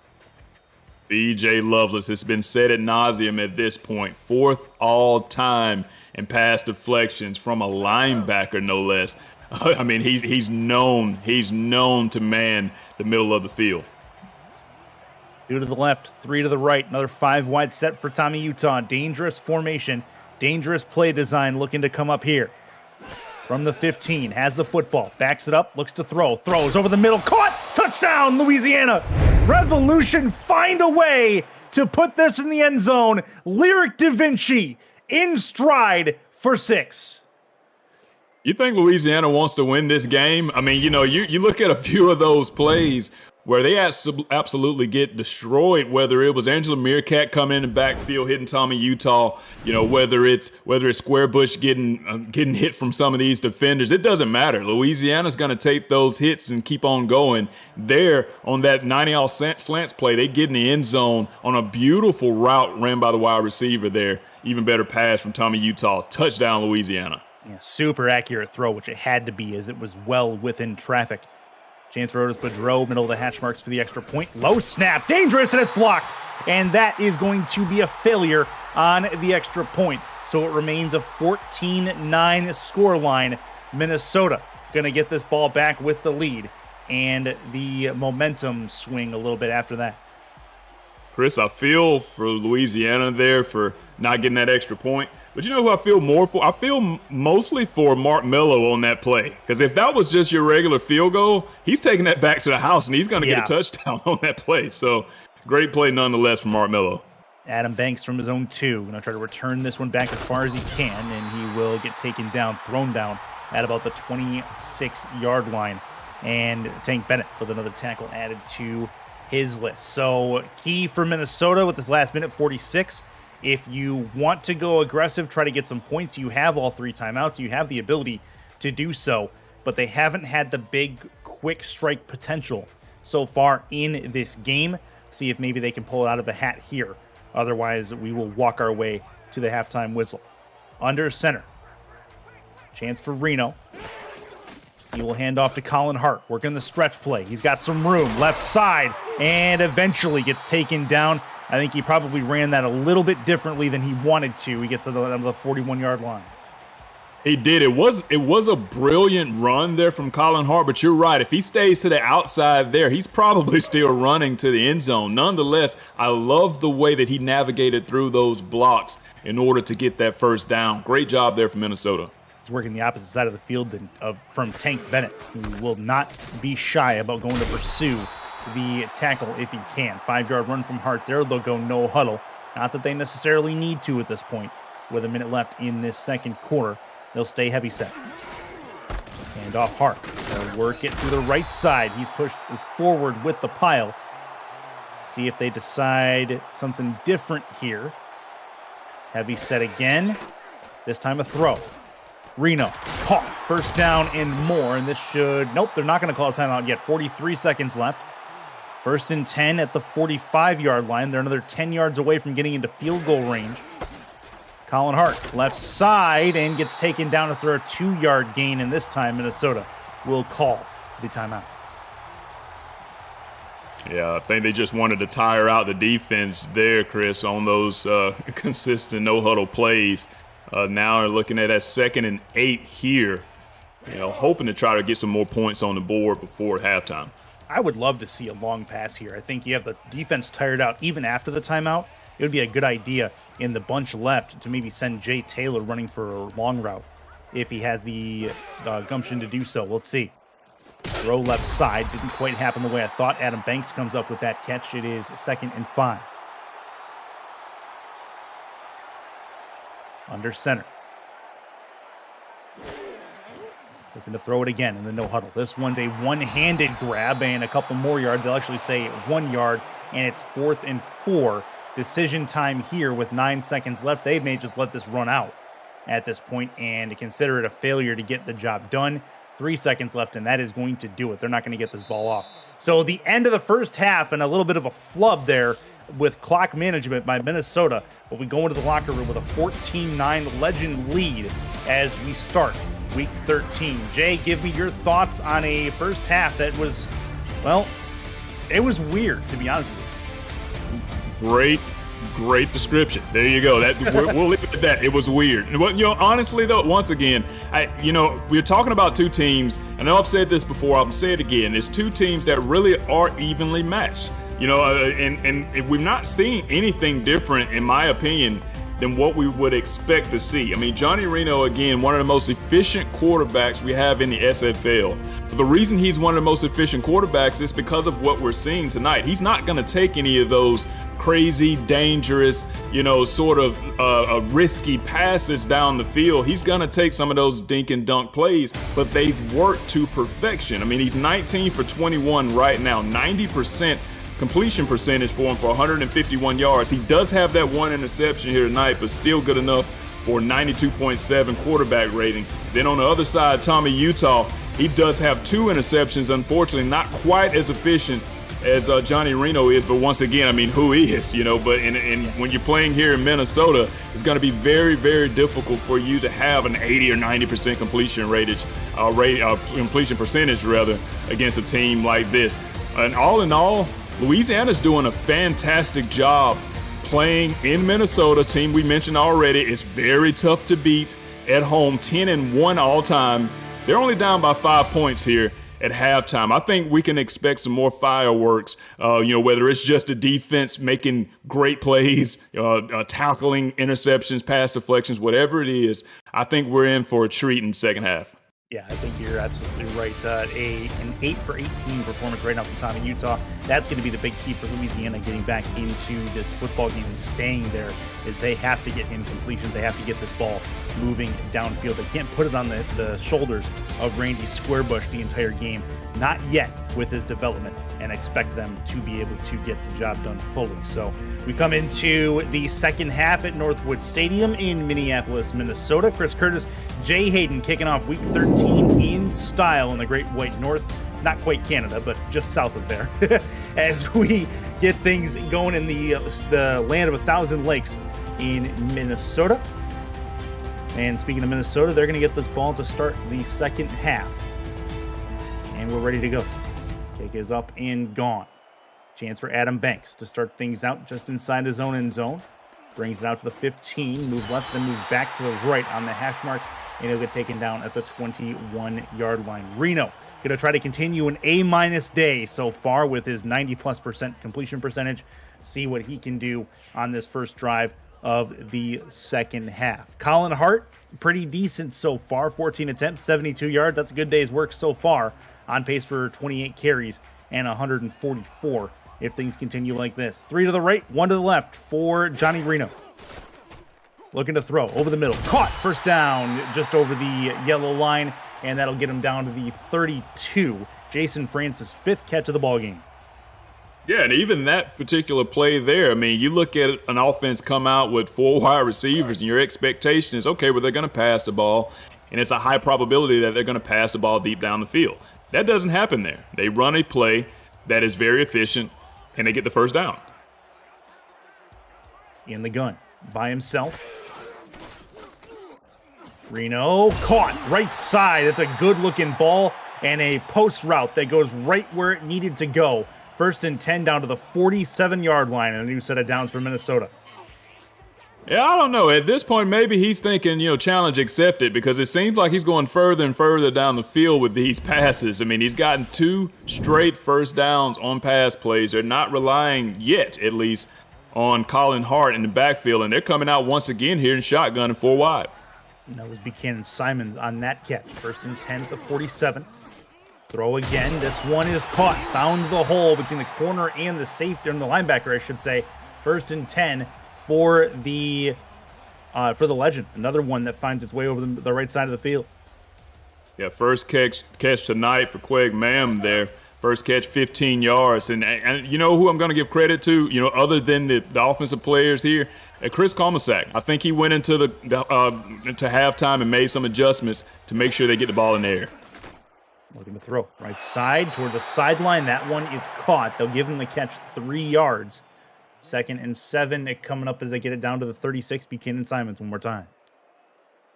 B.J. Lovelace has been said ad nauseum at this point. 4th all-time in pass deflections from a linebacker, no less. I mean, he's known to man the middle of the field. 2 to the left, 3 to the right. Another 5-wide set for Tommy Utah. Dangerous formation, dangerous play design looking to come up here. From the 15, has the football, backs it up, looks to throw, throws over the middle, caught, touchdown, Louisiana. Revolution find a way to put this in the end zone. Lyric Da Vinci in stride for 6. You think Louisiana wants to win this game? I mean, you look at a few of those plays where they absolutely get destroyed, whether it was Angela Meerkat coming in the backfield hitting Tommy Utah, whether it's Squarebush getting hit from some of these defenders. It doesn't matter. Louisiana's going to take those hits and keep on going. There on that 90-out slants play, they get in the end zone on a beautiful route ran by the wide receiver there. Even better pass from Tommy Utah. Touchdown, Louisiana. Yeah, super accurate throw, which it had to be as it was well within traffic. Chance for Otis Boudreau, middle of the hash marks for the extra point. Low snap, dangerous, and it's blocked. And that is going to be a failure on the extra point. So it remains a 14-9 scoreline. Minnesota going to get this ball back with the lead. And the momentum swing a little bit after that. Chris, I feel for Louisiana there for not getting that extra point. But you know who I feel more for? I feel mostly for Mark Mello on that play. Because if that was just your regular field goal, he's taking that back to the house, and he's going to get a touchdown on that play. So great play nonetheless from Mark Mello. Adam Banks from his own 2. Going to try to return this one back as far as he can, and he will get taken down, thrown down at about the 26-yard line. And Tank Bennett with another tackle added to his list. So key for Minnesota with this last minute 46. If you want to go aggressive, try to get some points, you have all 3 timeouts. You have the ability to do so, but they haven't had the big, quick strike potential so far in this game. See if maybe they can pull it out of the hat here. Otherwise, we will walk our way to the halftime whistle. Under center. Chance for Reno. He will hand off to Colin Hart, working the stretch play. He's got some room, left side, and eventually gets taken down. I think he probably ran that a little bit differently than he wanted to. He gets to the 41-yard line. He did. It was a brilliant run there from Colin Hart, but you're right. If he stays to the outside there, he's probably still running to the end zone. Nonetheless, I love the way that he navigated through those blocks in order to get that first down. Great job there from Minnesota. is working the opposite side of the field from Tank Bennett, who will not be shy about going to pursue the tackle if he can. 5-yard run from Hart there. They'll go no huddle. Not that they necessarily need to at this point. With a minute left in this second quarter, they'll stay heavy set. And off Hart. They'll work it through the right side. He's pushed forward with the pile. See if they decide something different here. Heavy set again. This time a throw. Reno caught. First down and more. And this should... Nope, they're not going to call a timeout yet. 43 seconds left. 1st and 10 at the 45-yard line. They're another 10 yards away from getting into field goal range. Colin Hart, left side, and gets taken down after a 2-yard gain. And this time, Minnesota will call the timeout. Yeah, I think they just wanted to tire out the defense there, Chris, on those consistent no-huddle plays. Now they're looking at that 2nd and 8 here, hoping to try to get some more points on the board before halftime. I would love to see a long pass here. I think you have the defense tired out even after the timeout. It would be a good idea in the bunch left to maybe send Jay Taylor running for a long route if he has the gumption to do so. Let's see. Throw left side. Didn't quite happen the way I thought. Adam Banks comes up with that catch. It is 2nd and 5. Under center. Looking to throw it again in the no huddle. This one's a one-handed grab and a couple more yards. They'll actually say 1 yard, and it's 4th and 4. Decision time here with 9 seconds left. They may just let this run out at this point and consider it a failure to get the job done. 3 seconds left, and that is going to do it. They're not going to get this ball off. So the end of the first half and a little bit of a flub there with clock management by Minnesota, but we go into the locker room with a 14-9 Legend lead as we start Week 13. Jay, give me your thoughts on a first half that was, well, it was weird, to be honest with you. Great description. There you go. We'll leave it at that. It was weird. Honestly, though, once again, we're talking about two teams. I know I've said this before. I'll say it again. It's two teams that really are evenly matched. And we've not seen anything different, in my opinion, than what we would expect to see. I mean, Johnny Reno, again, one of the most efficient quarterbacks we have in the SFL. But the reason he's one of the most efficient quarterbacks is because of what we're seeing tonight. He's not going to take any of those crazy, dangerous, sort of risky passes down the field. He's going to take some of those dink and dunk plays, but they've worked to perfection. I mean, he's 19 for 21 right now, 90% completion percentage for him for 151 yards. He does have that one interception here tonight, but still good enough for 92.7 quarterback rating. Then on the other side, Tommy Utah, he does have 2 interceptions, unfortunately not quite as efficient as Johnny Reno is, but once again, I mean, who is, but when you're playing here in Minnesota, it's going to be very, very difficult for you to have an 80 or 90% completion percentage against a team like this. And all in all, Louisiana's doing a fantastic job playing in Minnesota, team we mentioned already. It's very tough to beat at home, 10-1 all time. They're only down by 5 points here at halftime. I think we can expect some more fireworks, whether it's just the defense making great plays, tackling interceptions, pass deflections, whatever it is. I think we're in for a treat in the second half. Yeah, I think you're absolutely right. An 8 for 18 performance right now from Tommy Utah. That's going to be the big key for Louisiana getting back into this football game and staying there, is they have to get him completions. They have to get this ball moving downfield. They can't put it on the shoulders of Randy Squarebush the entire game. Not yet with his development, and expect them to be able to get the job done fully. So we come into the second half at Northwood Stadium in Minneapolis, Minnesota. Chris Curtis, Jay Hayden kicking off Week 13 in style in the Great White North. Not quite Canada, but just south of there. As we get things going in the land of 1,000 lakes in Minnesota. And speaking of Minnesota, they're going to get this ball to start the second half. And we're ready to go. Kick is up and gone. Chance for Adam Banks to start things out just inside his own end zone. Brings it out to the 15, moves left, then moves back to the right on the hash marks, and he'll get taken down at the 21-yard line. Reno going to try to continue an A- day so far with his 90+% completion percentage. See what he can do on this first drive. of the second half. Colin Hart, pretty decent so far. 14 attempts, 72 yards. That's a good day's work so far. On pace for 28 carries and 144 if things continue like this. 3 to the right, 1 to the left for Johnny Reno. Looking to throw over the middle. Caught. First down just over the yellow line, and that'll get him down to the 32. Jason Francis' 5th catch of the ballgame. Yeah, and even that particular play there, I mean, you look at an offense come out with 4 wide receivers, and your expectation is, okay, well, they're going to pass the ball, and it's a high probability that they're going to pass the ball deep down the field. That doesn't happen there. They run a play that is very efficient, and they get the first down. In the gun, by himself. Reno caught right side. That's a good-looking ball and a post route that goes right where it needed to go. 1st and 10 down to the 47-yard line, and a new set of downs for Minnesota. Yeah, I don't know. At this point, maybe he's thinking, challenge accepted, because it seems like he's going further and further down the field with these passes. I mean, he's gotten 2 straight first downs on pass plays. They're not relying yet, at least, on Colin Hart in the backfield, and they're coming out once again here in shotgun and 4 wide. And that was Buchanan Simons on that catch. 1st and 10 at the 47. Throw again. This one is caught. Found the hole between the corner and the safety, and the linebacker, I should say. 1st and 10 for the legend. Another one that finds its way over the right side of the field. Yeah, first catch tonight for Quag Mam there. First catch, 15 yards. And you know who I'm going to give credit to, other than the offensive players here? Chris Comasack. I think he went into into halftime and made some adjustments to make sure they get the ball in the air. Looking to throw. Right side towards the sideline. That one is caught. They'll give him the catch 3 yards. 2nd and 7. It coming up as they get it down to the 36. Buchanan Simons one more time.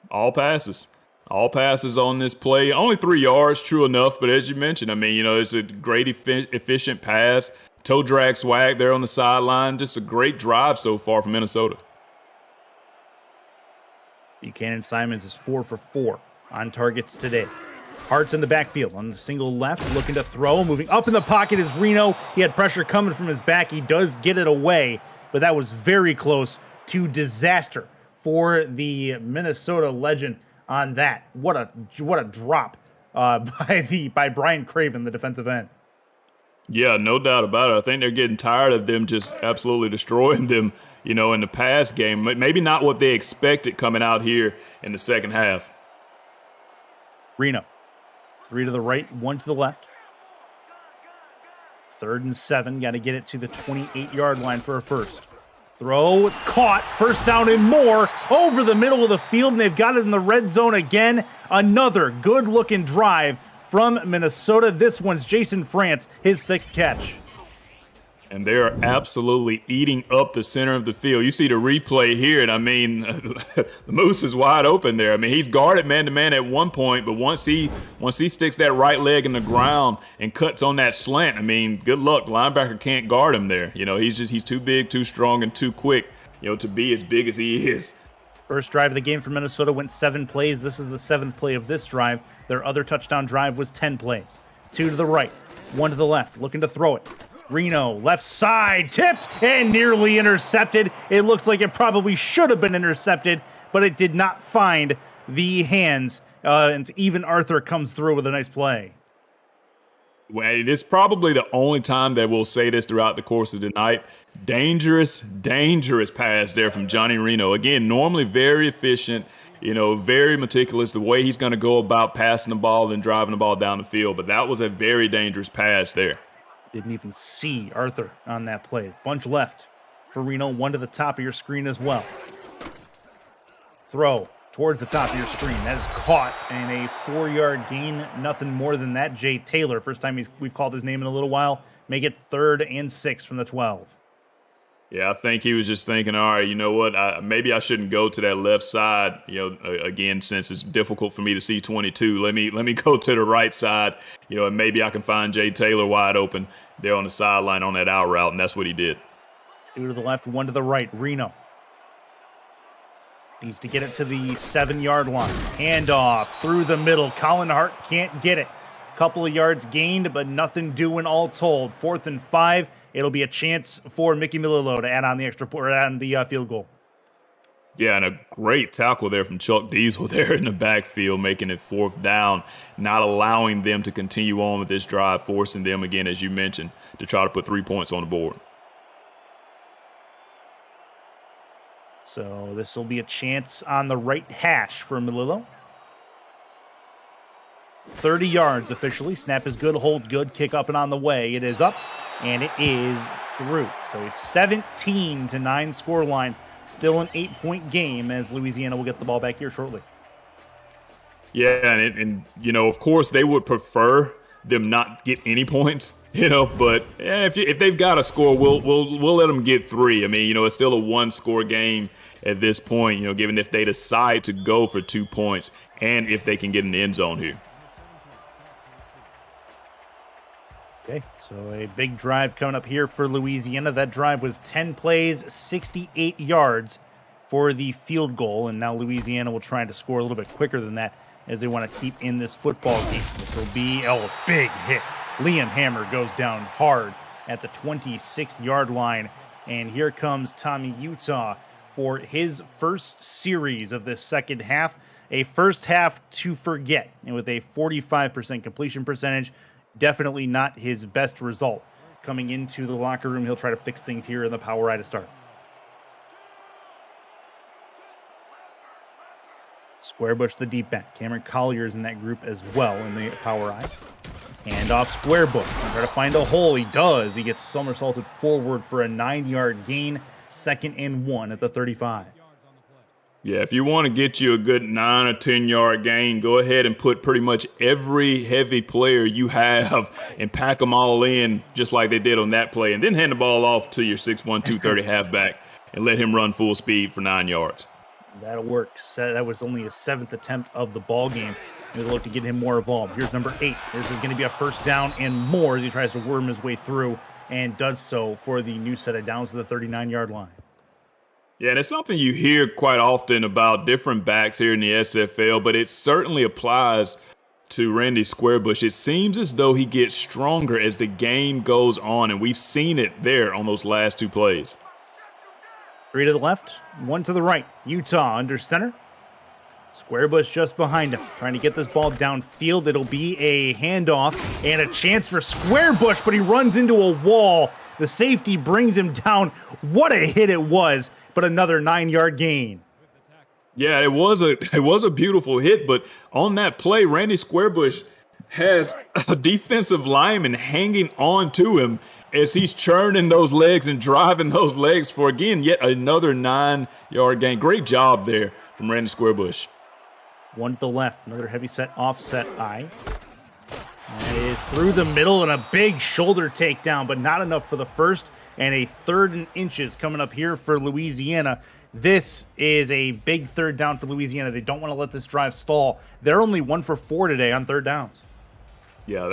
All passes. All passes on this play. Only 3 yards, true enough. But as you mentioned, I mean, it's a great efficient pass. Toe drag swag there on the sideline. Just a great drive so far from Minnesota. Buchanan Simons is 4 for 4 on targets today. Hart's in the backfield on the single left, looking to throw. Moving up in the pocket is Reno. He had pressure coming from his back. He does get it away, but that was very close to disaster for the Minnesota legend on that. What a drop by Brian Craven, the defensive end. Yeah, no doubt about it. I think they're getting tired of them just absolutely destroying them, in the pass game. Maybe not what they expected coming out here in the second half. Reno. 3 to the right, 1 to the left. 3rd and 7. Got to get it to the 28-yard line for a first. Throw caught. First down and more over the middle of the field, and they've got it in the red zone again. Another good-looking drive from Minnesota. This one's Jason France, his 6th catch. And they are absolutely eating up the center of the field. You see the replay here, and I mean, the Moose is wide open there. I mean, he's guarded man-to-man at one point, but once he sticks that right leg in the ground and cuts on that slant, I mean, good luck. Linebacker can't guard him there. He's too big, too strong, and too quick, to be as big as he is. First drive of the game for Minnesota went 7 plays. This is the 7th play of this drive. Their other touchdown drive was 10 plays. 2 to the right, 1 to the left, looking to throw it. Reno, left side, tipped and nearly intercepted. It looks like it probably should have been intercepted, but it did not find the hands. And even Arthur comes through with a nice play. Well, it is probably the only time that we'll say this throughout the course of the night. Dangerous pass there from Johnny Reno. Again, normally very efficient, very meticulous the way he's going to go about passing the ball and driving the ball down the field. But that was a very dangerous pass there. Didn't even see Arthur on that play. Bunch left for Reno. 1 to the top of your screen as well. Throw towards the top of your screen. That is caught and a 4-yard gain. Nothing more than that. Jay Taylor, first time we've called his name in a little while. Make it 3rd and 6 from the 12. Yeah, I think he was just thinking, all right, you know what? Maybe I shouldn't go to that left side, again, since it's difficult for me to see 22. Let me go to the right side, and maybe I can find Jay Taylor wide open there on the sideline on that out route, and that's what he did. 2 to the left, 1 to the right. Reno needs to get it to the 7-yard line. Handoff through the middle. Colin Hart can't get it. Couple of yards gained, but nothing doing all told. 4th and 5. It'll be a chance for Mickey Milillo to add on the field goal. Yeah, and a great tackle there from Chuck Diesel there in the backfield, making it 4th down, not allowing them to continue on with this drive, forcing them, again, as you mentioned, to try to put 3 points on the board. So this will be a chance on the right hash for Melillo. 30 yards officially. Snap is good, hold good, kick up and on the way. It is up, and it is through. So a 17-9 score line. Still an 8-point game as Louisiana will get the ball back here shortly. Yeah, and you know, of course, they would prefer them not get any points, you know, but if they've got to score, we'll let them get 3. I mean, you know, it's still a 1-score game at this point, you know, given if they decide to go for 2 points and if they can get in the end zone here. Okay, so a big drive coming up here for Louisiana. That drive was 10 plays, 68 yards for the field goal, and now Louisiana will try to score a little bit quicker than that as they want to keep in this football game. This will be a big hit. Liam Hammer goes down hard at the 26-yard line, and here comes Tommy Utah for his first series of this second half. A first half to forget, and with a 45% completion percentage. Definitely not his best result. Coming into the locker room, he'll try to fix things here in the power eye to start. Squarebush, the deep back. Cameron Collier's in that group as well in the power eye. Hand off Squarebush. Try to find a hole. He does. He gets somersaulted forward for a 9-yard gain. 2nd and 1 at the 35. Yeah, if you want to get you a good 9 or 10-yard gain, go ahead and put pretty much every heavy player you have and pack them all in just like they did on that play, and then hand the ball off to your 6'1", 230 halfback and let him run full speed for 9 yards. That'll work. That was only his 7th attempt of the ball game. We'll look to get him more involved. Here's number 8. This is going to be a 1st down and more as he tries to worm his way through and does so for the new set of downs to the 39-yard line. Yeah, and it's something you hear quite often about different backs here in the SFL, but it certainly applies to Randy Squarebush. It seems as though he gets stronger as the game goes on, and we've seen it there on those last 2 plays. 3 to the left, 1 to the right. Utah under center. Squarebush just behind him, trying to get this ball downfield. It'll be a handoff and a chance for Squarebush, but he runs into a wall. The safety brings him down. What a hit it was, but another 9-yard gain. Yeah, it was a beautiful hit, but on that play, Randy Squarebush has a defensive lineman hanging on to him as he's churning those legs and driving those legs for, again, yet another 9-yard gain. Great job there from Randy Squarebush. 1 to the left, another heavy set offset eye. And it is through the middle and a big shoulder takedown, but not enough for the first. And a 3rd and inches coming up here for Louisiana. This is a big 3rd down for Louisiana. They don't want to let this drive stall. They're only 1 for 4 today on 3rd downs. Yeah,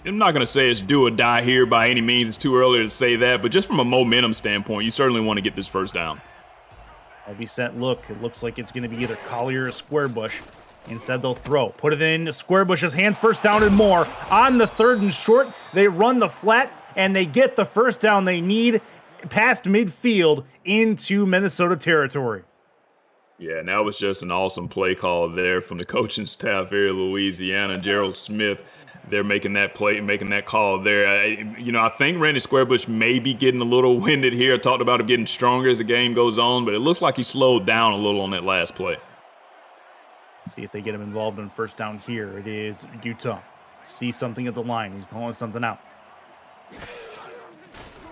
I'm not going to say it's do or die here by any means. It's too early to say that, but just from a momentum standpoint, you certainly want to get this 1st down. Heavy set look. It looks like it's going to be either Collier or Squarebush. Instead, they'll throw. Put it in Squarebush's hands. 1st down and more. On the 3rd and short, they run the flat, and they get the 1st down they need past midfield into Minnesota territory. Yeah, and that was just an awesome play call there from the coaching staff here in Louisiana. Gerald Smith, they're making that play, making that call there. I think Randy Squarebush may be getting a little winded here. I talked about him getting stronger as the game goes on, but it looks like he slowed down a little on that last play. See if they get him involved on 1st down here. It is Utah. See something at the line. He's calling something out.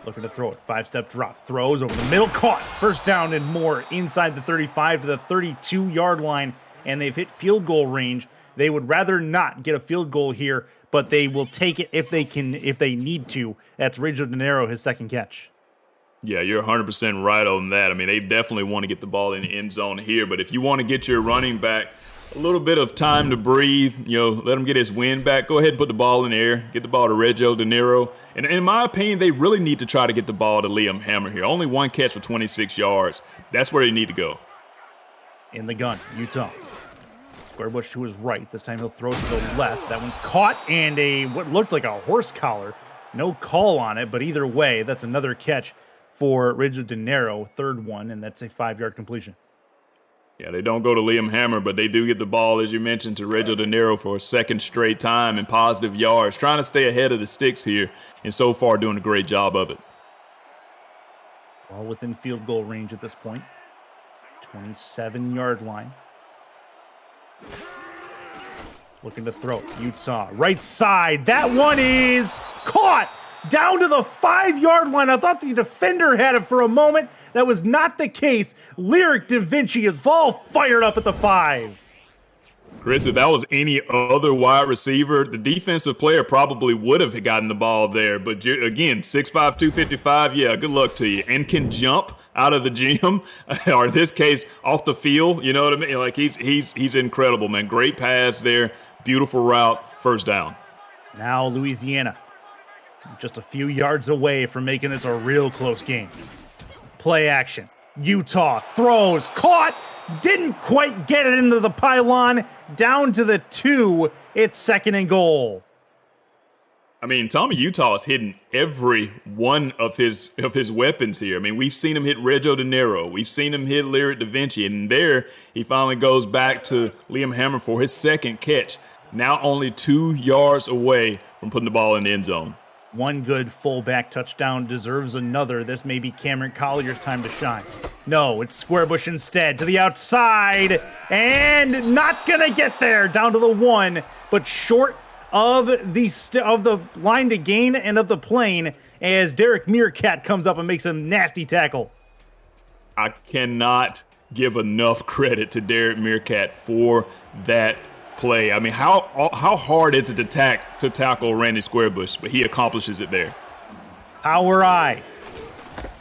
Looking to throw it. 5-step drop. Throws over the middle. Caught. 1st down and more inside the 35 to the 32-yard line. And they've hit field goal range. They would rather not get a field goal here, but they will take it if they need to. That's Rio De Janeiro, his 2nd catch. Yeah, you're 100% right on that. I mean, they definitely want to get the ball in the end zone here, but if you want to get your running back a little bit of time to breathe, let him get his wind back, go ahead and put the ball in the air, get the ball to Rio De Janeiro. And in my opinion, they really need to try to get the ball to Liam Hammer here. Only 1 catch for 26 yards. That's where they need to go. In the gun, Utah. Squarebush to his right. This time he'll throw to the left. That one's caught, and what looked like a horse collar. No call on it, but either way, that's another catch for Rio De Janeiro, 3rd one, and that's a 5-yard completion. Yeah, they don't go to Liam Hammer, but they do get the ball, as you mentioned, to Reggio De Niro for a second straight time in positive yards, trying to stay ahead of the sticks here, and so far doing a great job of it. All within field goal range at this point. 27-yard line. Looking to throw. Utah, right side. That one is caught down to the 5-yard line. I thought the defender had it for a moment. That was not the case. Lyric Da Vinci is all fired up at the 5. Chris, if that was any other wide receiver, the defensive player probably would have gotten the ball there. But again, 6'5", 255, yeah, good luck to you. And can jump out of the gym, or in this case, off the field. You know what I mean? Like, he's incredible, man. Great pass there. Beautiful route. First down. Now Louisiana, just a few yards away from making this a real close game. Play action. Utah throws, caught, didn't quite get it into the pylon, down to the 2. It's 2nd and goal. I mean, Tommy Utah has hidden every one of his weapons here. I mean, we've seen him hit Reggio De Niro. We've seen him hit Lyric Da Vinci. And there, he finally goes back to Liam Hammer for his second catch. Now only 2 yards away from putting the ball in the end zone. One good fullback touchdown deserves another. This may be Cameron Collier's time to shine. No, it's Squarebush instead to the outside, and not gonna get there. Down to the 1, but short of the line to gain and of the plane as Derek Meerkat comes up and makes a nasty tackle. I cannot give enough credit to Derek Meerkat for that play. I mean, how hard is it to tackle Randy Squarebush? But he accomplishes it there. Power eye.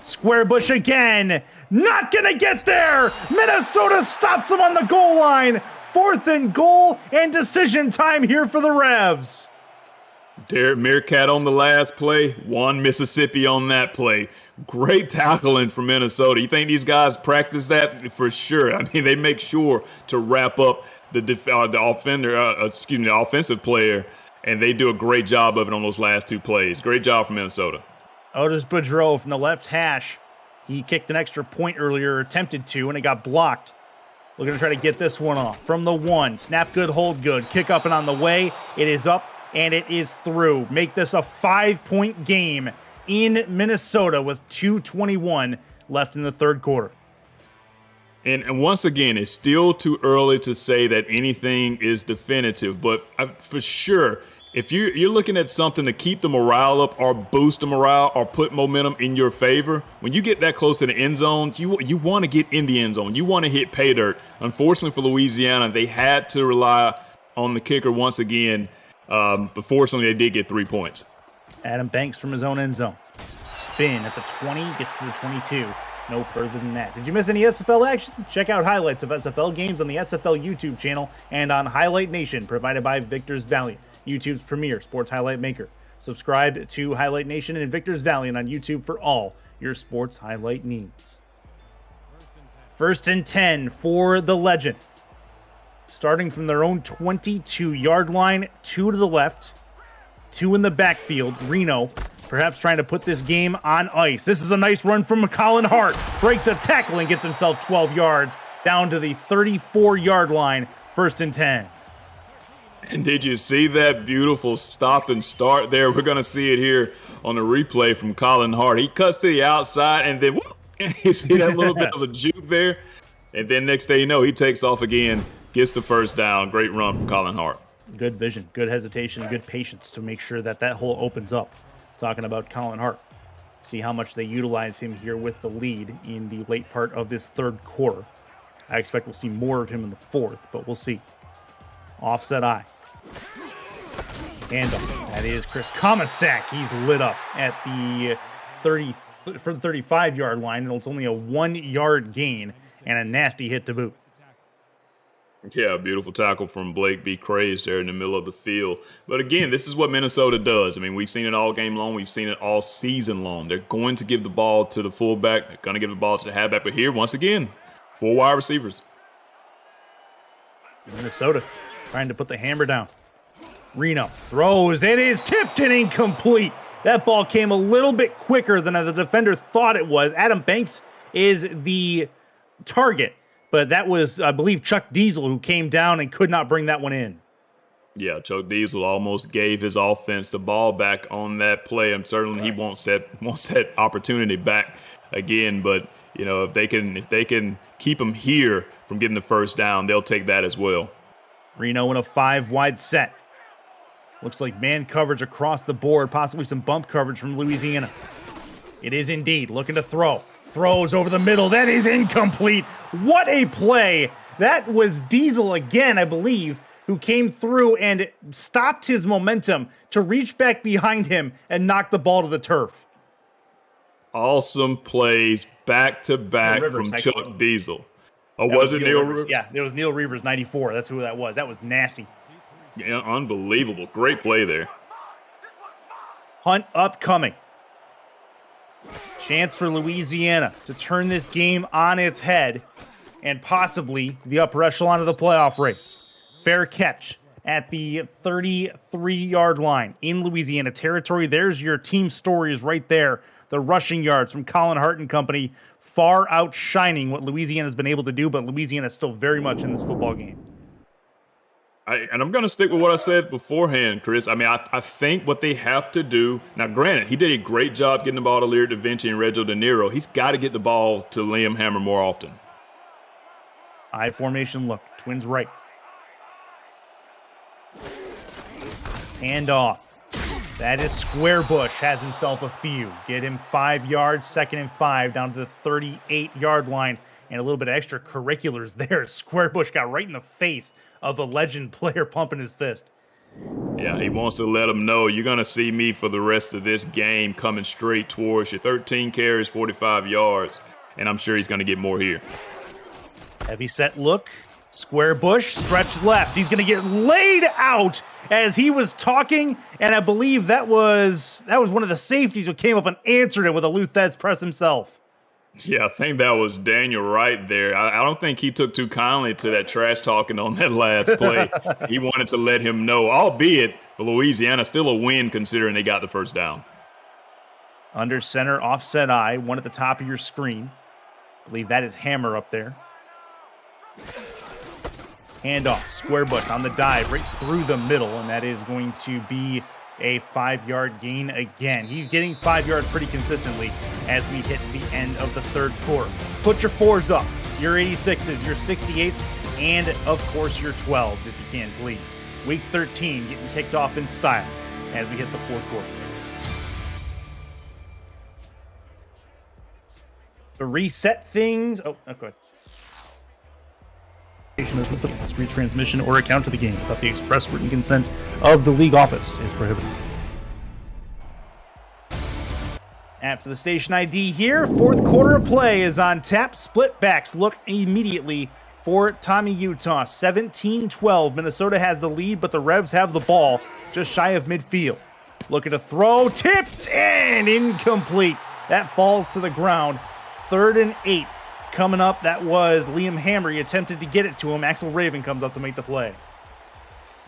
Squarebush again. Not gonna get there. Minnesota stops him on the goal line. 4th and goal and decision time here for the Revs. Derek Meerkat on the last play. One Mississippi on that play. Great tackling from Minnesota. You think these guys practice that? For sure. I mean, they make sure to wrap up the offensive player, and they do a great job of it on those last 2 plays. Great job from Minnesota. Otis Boudreau from the left hash. He kicked an extra point earlier, attempted to, and it got blocked. We're going to try to get this one off. From the 1, snap good, hold good. Kick up and on the way. It is up, and it is through. Make this a 5-point game in Minnesota with 2:21 left in the 3rd quarter. And once again, it's still too early to say that anything is definitive. But for sure, if you're looking at something to keep the morale up or boost the morale or put momentum in your favor, when you get that close to the end zone, you want to get in the end zone. You want to hit pay dirt. Unfortunately for Louisiana, they had to rely on the kicker once again. But fortunately, they did get 3 points. Adam Banks from his own end zone. Spin at the 20, gets to the 22. No further than that. Did you miss any SFL action? Check out highlights of SFL games on the SFL YouTube channel and on Highlight Nation, provided by Victor's Valiant, YouTube's premier sports highlight maker. Subscribe to Highlight Nation and Victor's Valiant on YouTube for all your sports highlight needs. 1st and 10 for the Legend. Starting from their own 22-yard line, 2 to the left, 2 in the backfield. Reno perhaps trying to put this game on ice. This is a nice run from Colin Hart. Breaks a tackle and gets himself 12 yards down to the 34-yard line. 1st and 10. And did you see that beautiful stop and start there? We're going to see it here on the replay from Colin Hart. He cuts to the outside, and then you see that little bit of a juke there. And then next thing you know, he takes off again, gets the first down. Great run from Colin Hart. Good vision, good hesitation, good patience to make sure that hole opens up. Talking about Colin Hart. See how much they utilize him here with the lead in the late part of this 3rd quarter. I expect we'll see more of him in the 4th, but we'll see. Offset eye. Handoff. That is Chris Komisak. He's lit up at the 35-yard line, and it's only a 1-yard gain and a nasty hit to boot. Yeah, beautiful tackle from Blake B. Craze there in the middle of the field. But again, this is what Minnesota does. I mean, we've seen it all game long. We've seen it all season long. They're going to give the ball to the fullback. They're going to give the ball to the halfback. But here, once again, 4 wide receivers. Minnesota trying to put the hammer down. Reno throws. It is tipped and incomplete. That ball came a little bit quicker than the defender thought it was. Adam Banks is the target, but that was, I believe, Chuck Diesel who came down and could not bring that one in. Yeah, Chuck Diesel almost gave his offense the ball back on that play. And certainly he wants that opportunity back again. But you know, if they can keep him here from getting the first down, they'll take that as well. Reno in a 5-wide set. Looks like man coverage across the board, possibly some bump coverage from Louisiana. It is indeed looking to throw. Throws over the middle. That is incomplete. What a play. That was Diesel again, I believe, who came through and stopped his momentum to reach back behind him and knock the ball to the turf. Awesome plays back to back from Chuck Diesel. Oh, was it Neil Rivers? Yeah, it was Neil Rivers, 94. That's who that was. That was nasty. Yeah, unbelievable. Great play there. Hunt upcoming. Chance for Louisiana to turn this game on its head and possibly the upper echelon of the playoff race. Fair catch at the 33-yard line in Louisiana territory. There's your team stories right there. The rushing yards from Colin Hart and company far outshining what Louisiana's been able to do, but Louisiana's still very much in this football game. And I'm going to stick with what I said beforehand, Chris. I mean, I think what they have to do – now, granted, he did a great job getting the ball to Lyric Da Vinci and Reggio De Niro. He's got to get the ball to Liam Hammer more often. I formation look. Twins right. Hand off. That is Square Bush. Has himself a few. Get him 5 yards, 2nd and 5, down to the 38-yard line. And a little bit of extracurriculars there. Square Bush got right in the face of a legend player pumping his fist. Yeah, he wants to let him know you're going to see me for the rest of this game coming straight towards you. 13 carries, 45 yards, and I'm sure he's going to get more here. Heavy set look. Square Bush, stretch left. He's going to get laid out as he was talking, and I believe that was one of the safeties who came up and answered it with a Luthez press himself. Yeah, I think that was Daniel Wright there. I don't think he took too kindly to that trash talking on that last play. He wanted to let him know, albeit for Louisiana, still a win considering they got the first down. Under center, offset eye, one at the top of your screen. I believe that is Hammer up there. Handoff, Square Bush on the dive right through the middle, and that is going to be a 5-yard gain again. He's getting 5 yards pretty consistently as we hit the end of the third quarter. Put your 4s up, your 86s, your 68s, and of course your 12s if you can, please. Week 13 getting kicked off in style as we hit the fourth quarter. To reset things, go ahead. Street transmission or account to the game without the express written consent of the league office is prohibited. After the station ID here, fourth quarter of play is on tap. Split backs look immediately for Tommy Utah. 17-12. Minnesota has the lead, but the Revs have the ball just shy of midfield. Looking to throw, tipped and incomplete. That falls to the ground. 3rd and 8. Coming up, that was Liam Hammer. He attempted to get it to him. Axel Raven comes up to make the play.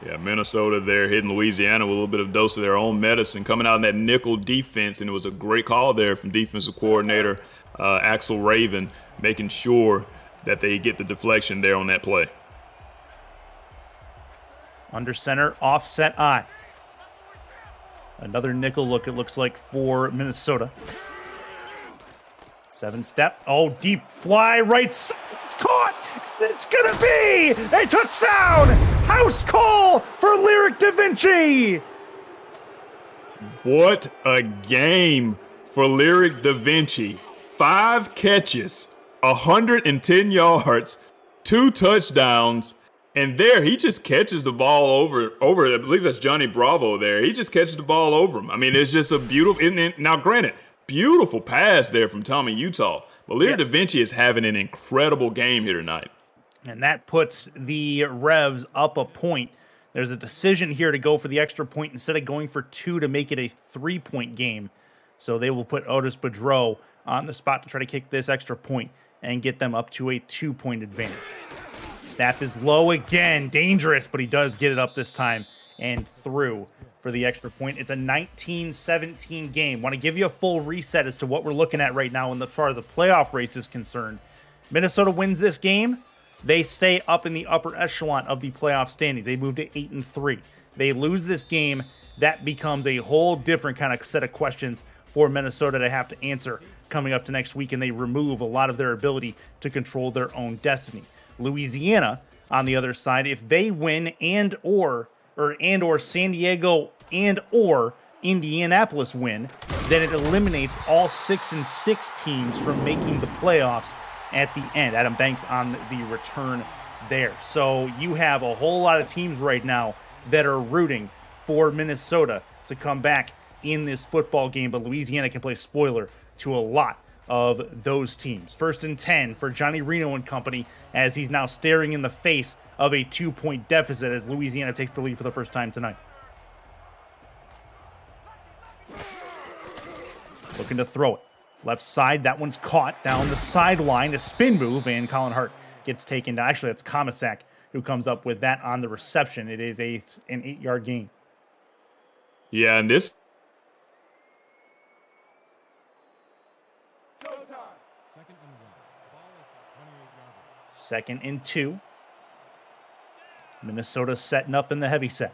Yeah, Minnesota there hitting Louisiana with a little bit of dose of their own medicine, coming out in that nickel defense, and it was a great call there from defensive coordinator Axel Raven, making sure that they get the deflection there on that play. Under center, offset eye. Another nickel look, it looks like, for Minnesota. 7-step. Oh, deep fly right side. It's caught. It's going to be a touchdown. House call for Lyric Da Vinci. What a game for Lyric Da Vinci. 5 catches, 110 yards, 2 touchdowns. And there, he just catches the ball over. I believe that's Johnny Bravo there. He just catches the ball over him. I mean, it's just a beautiful. Now, granted, beautiful pass there from Tommy Utah. But Lyric Da Vinci is having an incredible game here tonight. And that puts the Revs up a point. There's a decision here to go for the extra point instead of going for 2 to make it a 3-point game. So they will put Otis Boudreau on the spot to try to kick this extra point and get them up to a 2-point advantage. Snap is low again. Dangerous, but he does get it up this time and through for the extra point. It's a 19-17 game. Want to give you a full reset as to what we're looking at right now as far as the playoff race is concerned. Minnesota wins this game. they stay up in the upper echelon of the playoff standings. They move to 8-3. They lose this game, that becomes a whole different kind of set of questions for Minnesota to have to answer coming up to next week, and they remove a lot of their ability to control their own destiny. Louisiana, on the other side, if they win and or San Diego and or Indianapolis win, then it eliminates all 6-6 teams from making the playoffs at the end. Adam Banks on the return there. So you have a whole lot of teams right now that are rooting for Minnesota to come back in this football game, but Louisiana can play spoiler to a lot of those teams. 1st and 10 for Johnny Reno and company as he's now staring in the face of a 2-point deficit as Louisiana takes the lead for the first time tonight. Looking to throw it. Left side, that one's caught down the sideline. A spin move, and Colin Hart gets taken down. Actually, that's Comisac who comes up with that on the reception. It is an 8-yard gain. Yeah, and this... Second and 2. Minnesota setting up in the heavy set.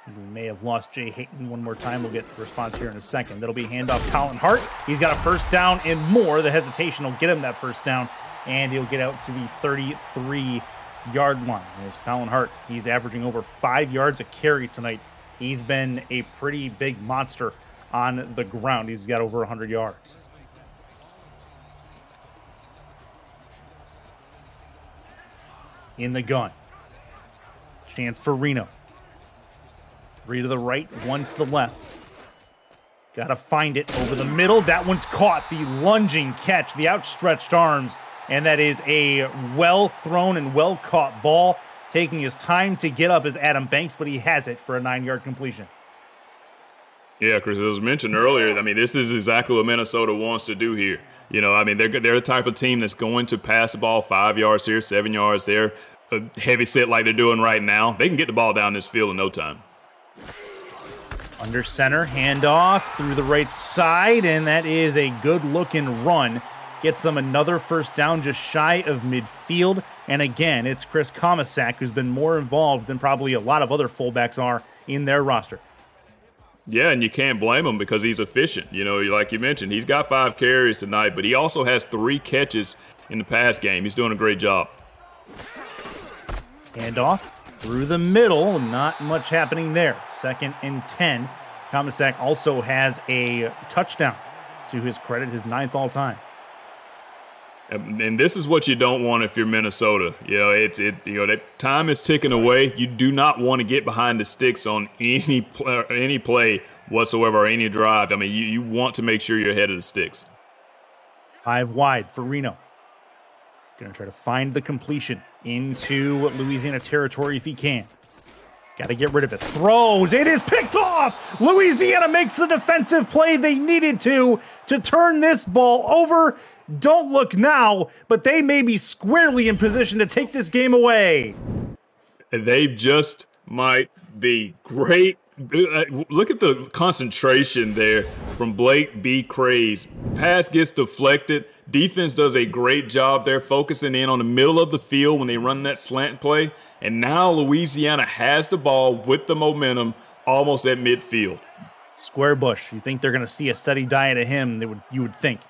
We may have lost Jay Hayton one more time. We'll get the response here in a second. That'll be handoff Colin Hart. He's got a first down and more. The hesitation will get him that first down, and he'll get out to the 33-yard line. There's Colin Hart. He's averaging over 5 yards a carry tonight. He's been a pretty big monster on the ground. He's got over 100 yards. In the gun. Chance for Reno. 3 to the right, 1 to the left. Got to find it over the middle. That one's caught. The lunging catch, the outstretched arms, and that is a well-thrown and well-caught ball. Taking his time to get up is Adam Banks, but he has it for a 9-yard completion. Yeah, Chris, as was mentioned earlier, I mean, this is exactly what Minnesota wants to do here. You know, I mean, they're the type of team that's going to pass the ball 5 yards here, 7 yards there, a heavy set like they're doing right now. They can get the ball down this field in no time. Under center, handoff through the right side, and that is a good-looking run. Gets them another first down just shy of midfield. And again, it's Chris Comisac who's been more involved than probably a lot of other fullbacks are in their roster. Yeah, and you can't blame him because he's efficient. You know, like you mentioned, he's got 5 carries tonight, but he also has 3 catches in the pass game. He's doing a great job. Handoff through the middle. Not much happening there. 2nd and 10. Comisac also has a touchdown to his credit, his 9th all-time. And this is what you don't want if you're Minnesota. You know, that time is ticking away. You do not want to get behind the sticks on any play whatsoever or any drive. I mean, you want to make sure you're ahead of the sticks. 5 wide for Reno. Going to try to find the completion into Louisiana territory if he can. Got to get rid of it. Throws. It is picked off. Louisiana makes the defensive play they needed to turn this ball over. Don't look now, but they may be squarely in position to take this game away. They just might be great. Look at the concentration there from Blake B. Craze. Pass gets deflected. Defense does a great job there focusing in on the middle of the field when they run that slant play. And now Louisiana has the ball with the momentum almost at midfield. Square Bush. You think they're going to see a steady diet of him, you would think.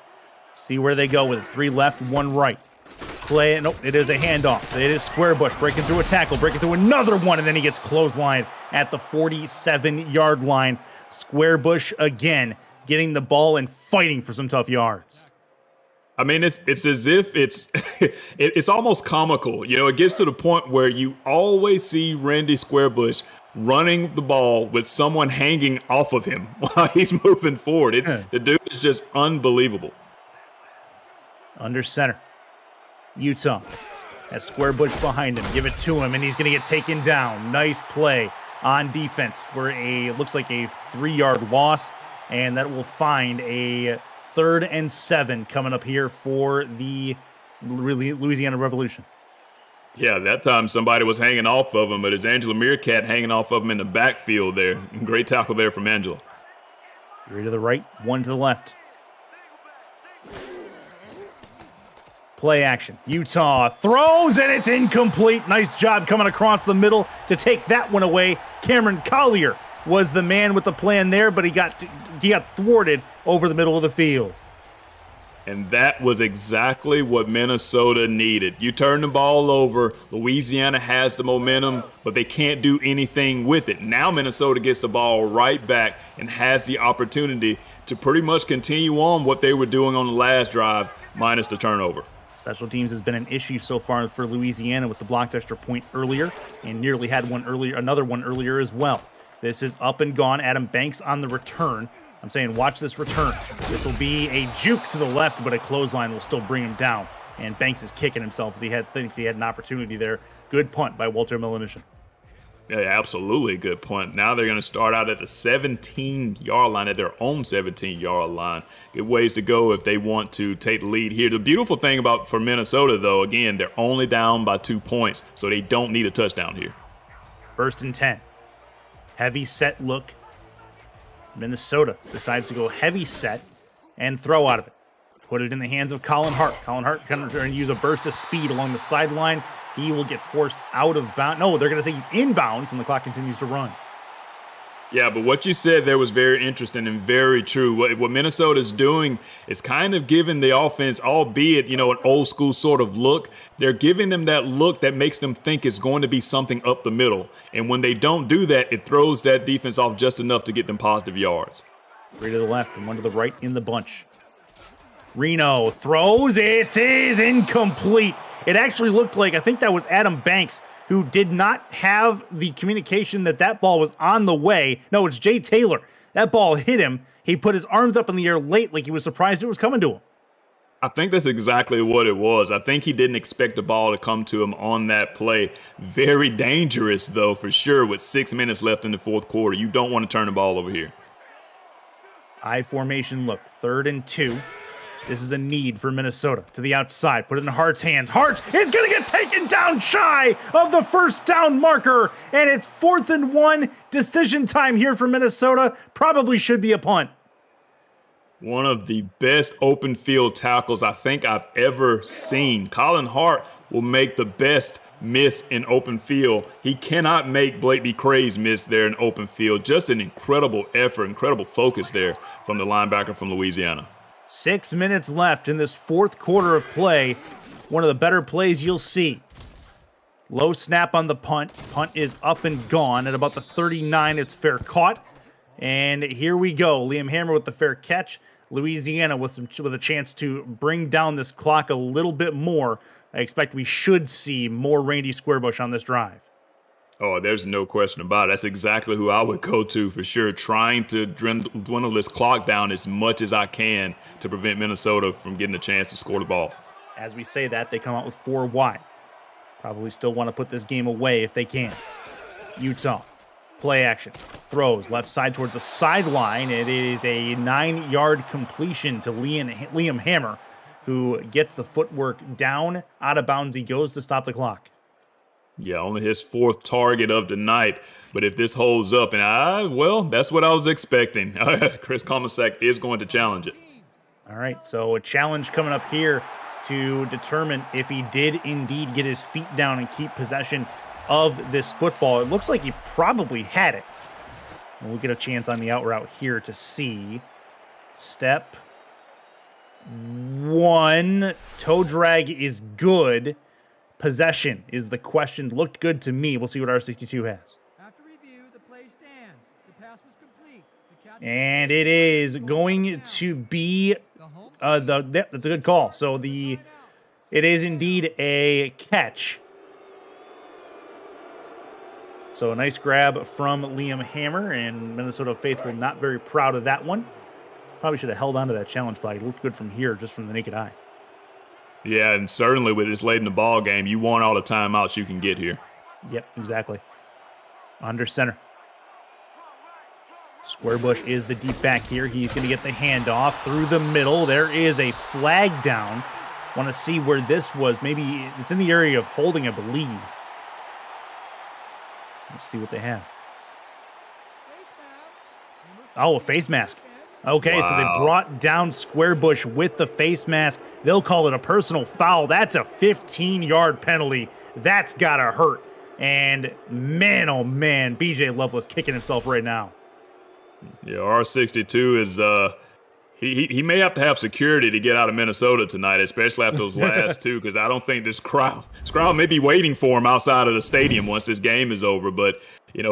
See where they go with it. 3 left, 1 right. Play it. Nope, it is a handoff. It is Square Bush breaking through a tackle, breaking through another one, and then he gets clotheslined at the 47-yard line. Square Bush again getting the ball and fighting for some tough yards. I mean, it's as if it's almost comical. You know, it gets to the point where you always see Randy Squarebush running the ball with someone hanging off of him while he's moving forward. The dude is just unbelievable. Under center. Utah has Squarebush behind him. Give it to him, and he's going to get taken down. Nice play on defense for looks like a 3-yard loss, and that will find a 3rd and 7 coming up here for the Louisiana Revolution. Yeah, that time somebody was hanging off of him, but it's Angela Meerkat hanging off of him in the backfield there. Great tackle there from Angela. 3 to the right, 1 to the left. Play action. Utah throws, and it's incomplete. Nice job coming across the middle to take that one away. Cameron Collier was the man with the plan there, but he got thwarted over the middle of the field. And that was exactly what Minnesota needed. You turn the ball over, Louisiana has the momentum, but they can't do anything with it. Now Minnesota gets the ball right back and has the opportunity to pretty much continue on what they were doing on the last drive, minus the turnover. Special teams has been an issue so far for Louisiana with the blocked extra point earlier, and nearly had another one earlier as well. This is up and gone. Adam Banks on the return. I'm saying watch this return. This will be a juke to the left, but a clothesline will still bring him down. And Banks is kicking himself as he thinks he had an opportunity there. Good punt by Walter Milanisian. Yeah, absolutely good punt. Now they're going to start out at the 17-yard line, at their own 17-yard line. Good ways to go if they want to take the lead here. The beautiful thing for Minnesota, though, again, they're only down by 2 points, so they don't need a touchdown here. 1st and 10. Heavy set look. Minnesota decides to go heavy set and throw out of it. Put it in the hands of Colin Hart. Colin Hart going to use a burst of speed along the sidelines. He will get forced out of bounds. No, they're going to say he's inbounds, and the clock continues to run. Yeah, but what you said there was very interesting and very true. What Minnesota's doing is kind of giving the offense, albeit, an old school sort of look. They're giving them that look that makes them think it's going to be something up the middle. And when they don't do that, it throws that defense off just enough to get them positive yards. 3 to the left and 1 to the right in the bunch. Reno throws. It is incomplete. It actually looked like, I think that was Adam Banks, who did not have the communication that ball was on the way. No, it's Jay Taylor. That ball hit him. He put his arms up in the air late like he was surprised it was coming to him. I think that's exactly what it was. I think he didn't expect the ball to come to him on that play. Very dangerous, though, for sure, with 6 minutes left in the fourth quarter. You don't want to turn the ball over here. I formation look, 3rd and 2. This is a need for Minnesota. To the outside, put it in Hart's hands. Hart is going to get taken down shy of the first down marker, and it's 4th and 1. Decision time here for Minnesota. Probably should be a punt. One of the best open field tackles I think I've ever seen. Colin Hart will make the best miss in open field. He cannot make Blake B. Craze miss there in open field. Just an incredible effort, incredible focus there from the linebacker from Louisiana. 6 minutes left in this fourth quarter of play. One of the better plays you'll see. Low snap on the punt. Punt is up and gone at about the 39. It's fair caught. And here we go. Liam Hammer with the fair catch. Louisiana with a chance to bring down this clock a little bit more. I expect we should see more Randy Squarebush on this drive. Oh, there's no question about it. That's exactly who I would go to for sure, trying to dwindle this clock down as much as I can to prevent Minnesota from getting a chance to score the ball. As we say that, they come out with 4 wide. Probably still want to put this game away if they can. Utah, play action, throws left side towards the sideline. It is a 9-yard completion to Liam Hammer, who gets the footwork down, out of bounds. He goes to stop the clock. Yeah, only his 4th target of the night. But if this holds up, and that's what I was expecting. Chris Komisek is going to challenge it. All right, so a challenge coming up here to determine if he did indeed get his feet down and keep possession of this football. It looks like he probably had it. And we'll get a chance on the out route here to see. Step 1. Toe drag is good. Possession is the question. Looked good to me. We'll see what R62 has. After review, the play stands. The pass was complete. And it is going to be that's a good call. So it is indeed a catch. So a nice grab from Liam Hammer, and Minnesota faithful not very proud of that one. Probably should have held on to that challenge flag. It looked good from here, just from the naked eye. Yeah, and certainly with this late in the ball game, you want all the timeouts you can get here. Yep, exactly. Under center. Squarebush is the deep back here. He's going to get the handoff through the middle. There is a flag down. Want to see where this was. Maybe it's in the area of holding, I believe. Let's see what they have. Oh, a face mask. Okay, so they brought down Squarebush with the face mask. They'll call it a personal foul. That's a 15-yard penalty. That's got to hurt. And man, oh man, BJ Loveless kicking himself right now. Yeah, R62 is he may have to have security to get out of Minnesota tonight, especially after those last two, because I don't think this crowd may be waiting for him outside of the stadium once this game is over. But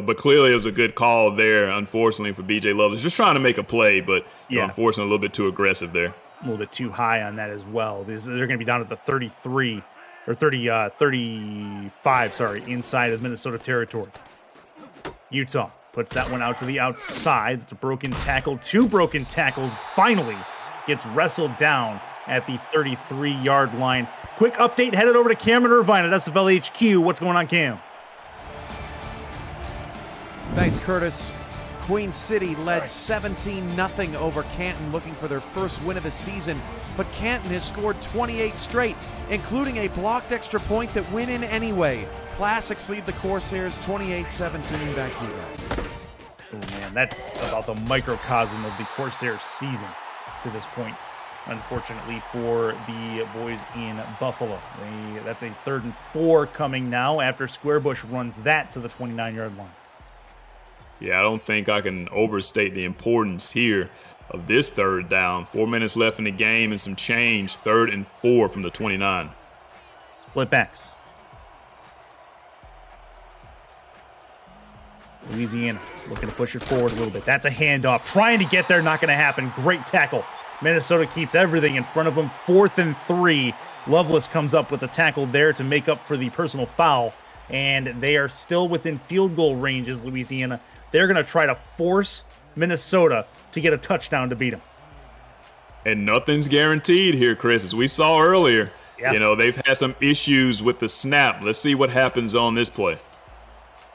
but clearly it was a good call there, unfortunately, for BJ Loveless. Just trying to make a play, but unfortunately a little bit too aggressive there. A little bit too high on that as well. They're going to be down at the 33 or 35, inside of Minnesota territory. Utah puts that one out to the outside. It's a broken tackle. 2 broken tackles. Finally gets wrestled down at the 33-yard line. Quick update, headed over to Cameron Irvine at SFL HQ. What's going on, Cam? Thanks, Curtis. Queen City led 17-0 over Canton, looking for their first win of the season. But Canton has scored 28 straight, including a blocked extra point that went in anyway. Classics lead the Corsairs 28-17. Back to you guys. Oh man, that's about the microcosm of the Corsairs season to this point. Unfortunately for the boys in Buffalo. That's a 3rd and 4 coming now after Squarebush runs that to the 29-yard line. Yeah, I don't think I can overstate the importance here of this 3rd down. 4 minutes left in the game and some change. 3rd and 4 from the 29. Split backs. Louisiana looking to push it forward a little bit. That's a handoff. Trying to get there, not going to happen. Great tackle. Minnesota keeps everything in front of them. 4th and 3. Loveless comes up with a tackle there to make up for the personal foul. And they are still within field goal ranges, Louisiana. They're going to try to force Minnesota to get a touchdown to beat them. And nothing's guaranteed here, Chris. As we saw earlier, yeah. They've had some issues with the snap. Let's see what happens on this play.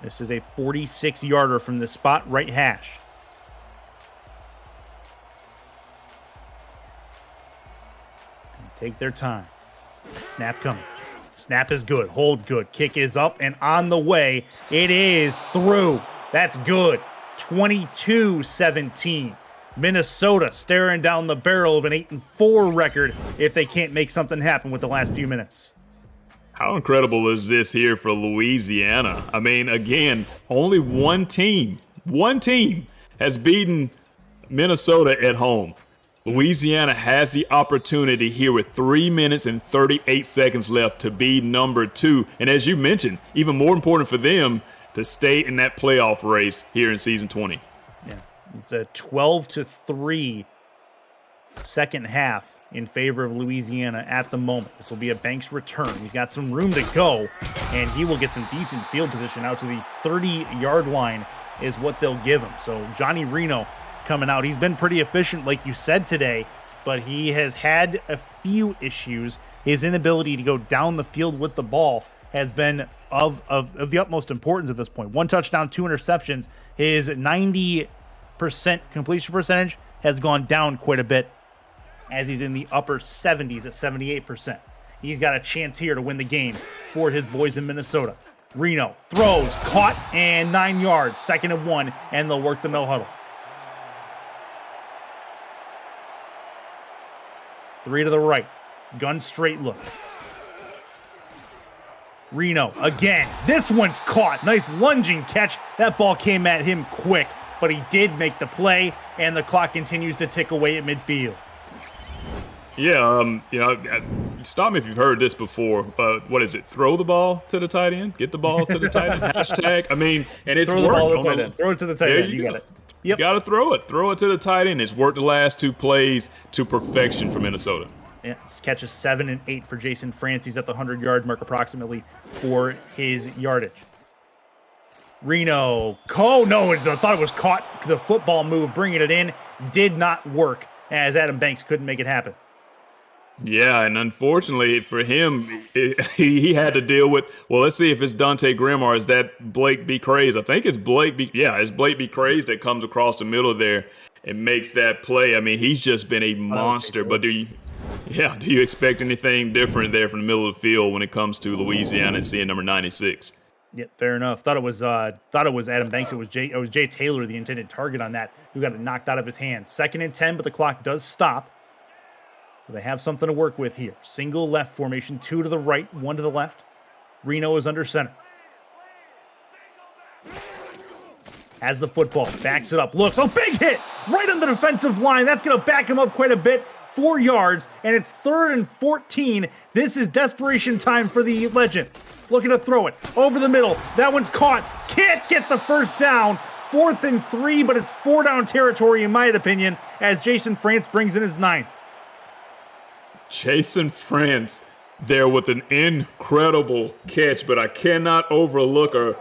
This is a 46-yarder from the spot right hash. Take their time. Snap coming. Snap is good. Hold good. Kick is up and on the way. It is through. That's good. 22-17. Minnesota staring down the barrel of an 8-4 record if they can't make something happen with the last few minutes. How incredible is this here for Louisiana? I mean, again, only one team has beaten Minnesota at home. Louisiana has the opportunity here with 3 minutes and 38 seconds left to be number 2. And as you mentioned, even more important for them to stay in that playoff race here in season 20. Yeah, it's a 12-3 second half in favor of Louisiana at the moment. This will be a Banks return. He's got some room to go, and he will get some decent field position out to the 30-yard line is what they'll give him. So Johnny Reno coming out. He's been pretty efficient, like you said today, but he has had a few issues. His inability to go down the field with the ball has been of the utmost importance at this point. 1 touchdown, 2 interceptions. His 90% completion percentage has gone down quite a bit, as he's in the upper 70s at 78%. He's got a chance here to win the game for his boys in Minnesota. Reno throws, caught, and 9 yards. 2nd and 1, and they'll work the no huddle. 3 to the right. Gun straight look. Reno again. This one's caught. Nice lunging catch. That ball came at him quick, but he did make the play, and the clock continues to tick away at midfield. Yeah, stop me if you've heard this before, but what is it? Throw the ball to the tight end? Get the ball to the tight end? Hashtag. I mean, and it's Throw worked. The ball to the tight end. Throw it to the tight end. You got it. Yep. You got to throw it. Throw it to the tight end. It's worked the last 2 plays to perfection for Minnesota. Yeah, catches 7 and 8 for Jason France. He's at the 100-yard mark approximately for his yardage. Reno. No, I thought it was caught. The football move, bringing it in, did not work, as Adam Banks couldn't make it happen. Yeah, and unfortunately for him, he had to deal with, well, let's see if it's Dante Grimm or is that Blake B. Craze. I think it's Blake B. Craze that comes across the middle there and makes that play. I mean, he's just been a monster. But do you expect anything different there from the middle of the field when it comes to Louisiana and seeing number 96? Yeah, fair enough. Thought it was Adam Banks. It was Jay Taylor, the intended target on that, who got it knocked out of his hands. 2nd and 10, but the clock does stop. So they have something to work with here. Single left formation, 2 to the right, 1 to the left. Reno is under center. Has the football, backs it up, looks, big hit right on the defensive line. That's going to back him up quite a bit. 4 yards, and it's 3rd and 14. This is desperation time for the legend. Looking to throw it over the middle. That one's caught. Can't get the first down. 4th and 3, but it's 4 down territory in my opinion, as Jason France brings in his 9th. Jason France there with an incredible catch, but I cannot overlook or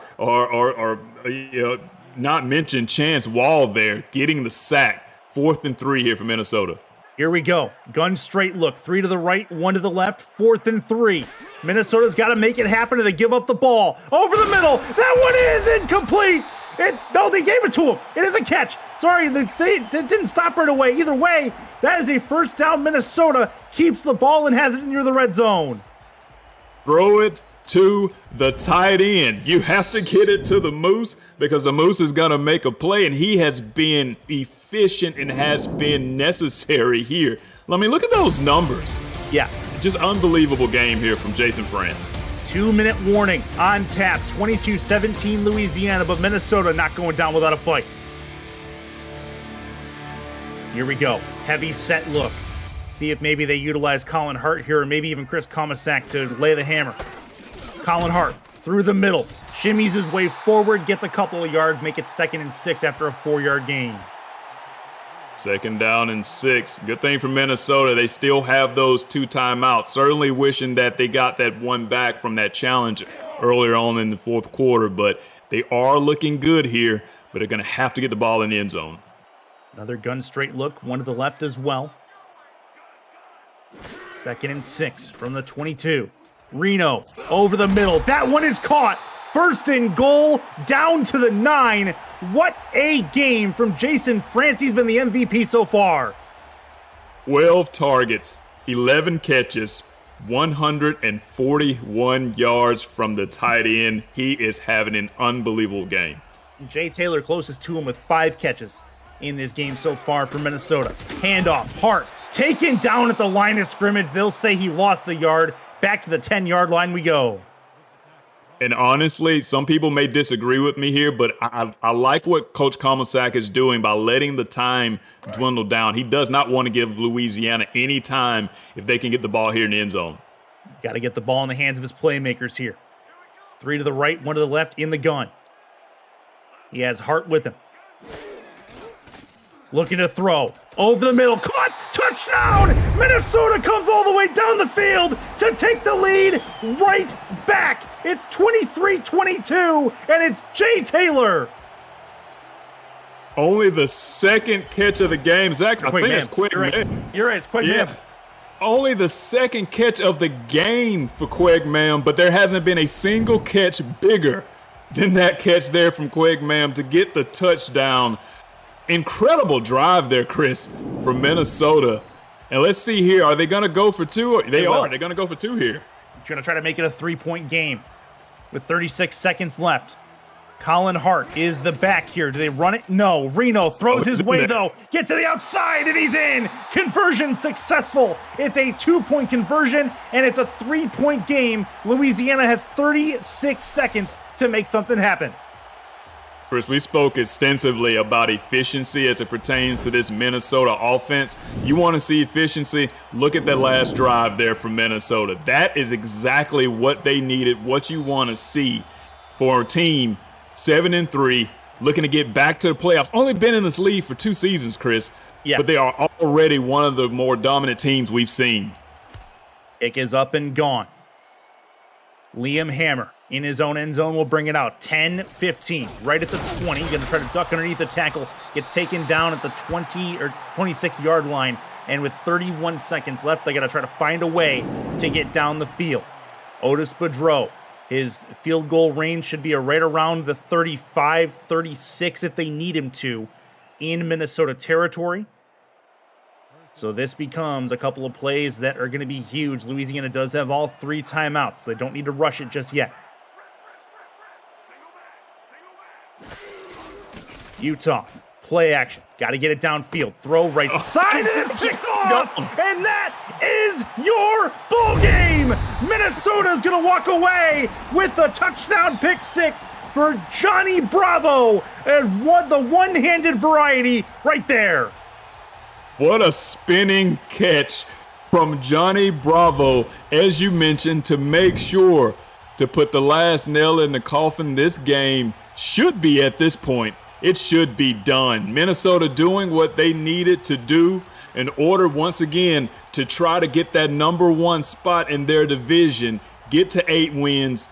not mention Chance Wall there getting the sack. 4th and 3 here for Minnesota. Here we go. Gun straight look. 3 to the right, 1 to the left. 4th and 3. Minnesota's got to make it happen, or they give up the ball. Over the middle. That one is incomplete. No, they gave it to him. It is a catch. Sorry, they didn't stop right away. Either way, that is a first down. Minnesota keeps the ball and has it near the red zone. Throw it to the tight end. You have to get it to the Moose because the Moose is going to make a play, and he has been efficient and has been necessary here. I mean, look at those numbers. Yeah. Just unbelievable game here from Jason France. 2-minute warning on tap. 22-17 Louisiana, but Minnesota not going down without a fight. Here we go. Heavy set look. See if maybe they utilize Colin Hart here, or maybe even Chris Comisac to lay the hammer. Colin Hart through the middle. Shimmies his way forward, gets a couple of yards, make it 2nd and 6 after a 4-yard gain. 2nd down and 6. Good thing for Minnesota. They still have those 2 timeouts. Certainly wishing that they got that one back from that challenge earlier on in the 4th quarter, but they are looking good here, but they're going to have to get the ball in the end zone. Another gun straight look, 1 to the left as well. 2nd and 6 from the 22. Reno over the middle. That one is caught. 1st and goal, down to the 9. What a game from Jason France. He's been the MVP so far. 12 targets, 11 catches, 141 yards from the tight end. He is having an unbelievable game. Jay Taylor closest to him with 5 catches in this game so far for Minnesota. Handoff, Hart, taken down at the line of scrimmage. They'll say he lost a yard. Back to the 10-yard line we go. And honestly, some people may disagree with me here, but I like what Coach Comisac is doing by letting the time dwindle down. He does not want to give Louisiana any time if they can get the ball here in the end zone. Got to get the ball in the hands of his playmakers here. 3 to the right, 1 to the left in the gun. He has Hart with him. Looking to throw. Over the middle. Caught. Touchdown! Minnesota comes all the way down the field to take the lead right back. It's 23-22, and it's Jay Taylor. Only the 2nd catch of the game. Zach, I think it's Quig Mam. You're right. It's Quig Mam. Only the 2nd catch of the game for Quig Mam, but there hasn't been a single catch bigger than that catch there from Quig Mam to get the touchdown. Incredible drive there, Chris, from Minnesota. And let's see here. Are they going to go for 2? They are. They're going to go for 2 here. Going to try to make it a 3-point game with 36 seconds left. Colin Hart is the back here. Do they run it? No. Reno throws his way, though. Get to the outside, and he's in. Conversion successful. It's a 2-point conversion, and it's a 3-point game. Louisiana has 36 seconds to make something happen. Chris, we spoke extensively about efficiency as it pertains to this Minnesota offense. You want to see efficiency? Look at that last drive there from Minnesota. That is exactly what they needed, what you want to see for a team 7-3, looking to get back to the playoffs. Only been in this league for 2 seasons, Chris. Yeah. But they are already one of the more dominant teams we've seen. Kick is up and gone. Liam Hammer in his own end zone will bring it out. 10-15, right at the 20. Going to try to duck underneath the tackle. Gets taken down at the 20 or 26-yard line. And with 31 seconds left, they got to try to find a way to get down the field. Otis Boudreau, his field goal range should be right around the 35, 36 if they need him to in Minnesota territory. So this becomes a couple of plays that are going to be huge. Louisiana does have all 3 timeouts. They don't need to rush it just yet. Utah, play action. Got to get it downfield. Throw right side, and it's picked off. And that is your ball game. Minnesota's going to walk away with a touchdown pick six for Johnny Bravo, and the one-handed variety right there. What a spinning catch from Johnny Bravo, as you mentioned, to make sure to put the last nail in the coffin. This game should be, at this point, it should be done. Minnesota doing what they needed to do in order, once again, to try to get that number one spot in their division, get to 8 wins,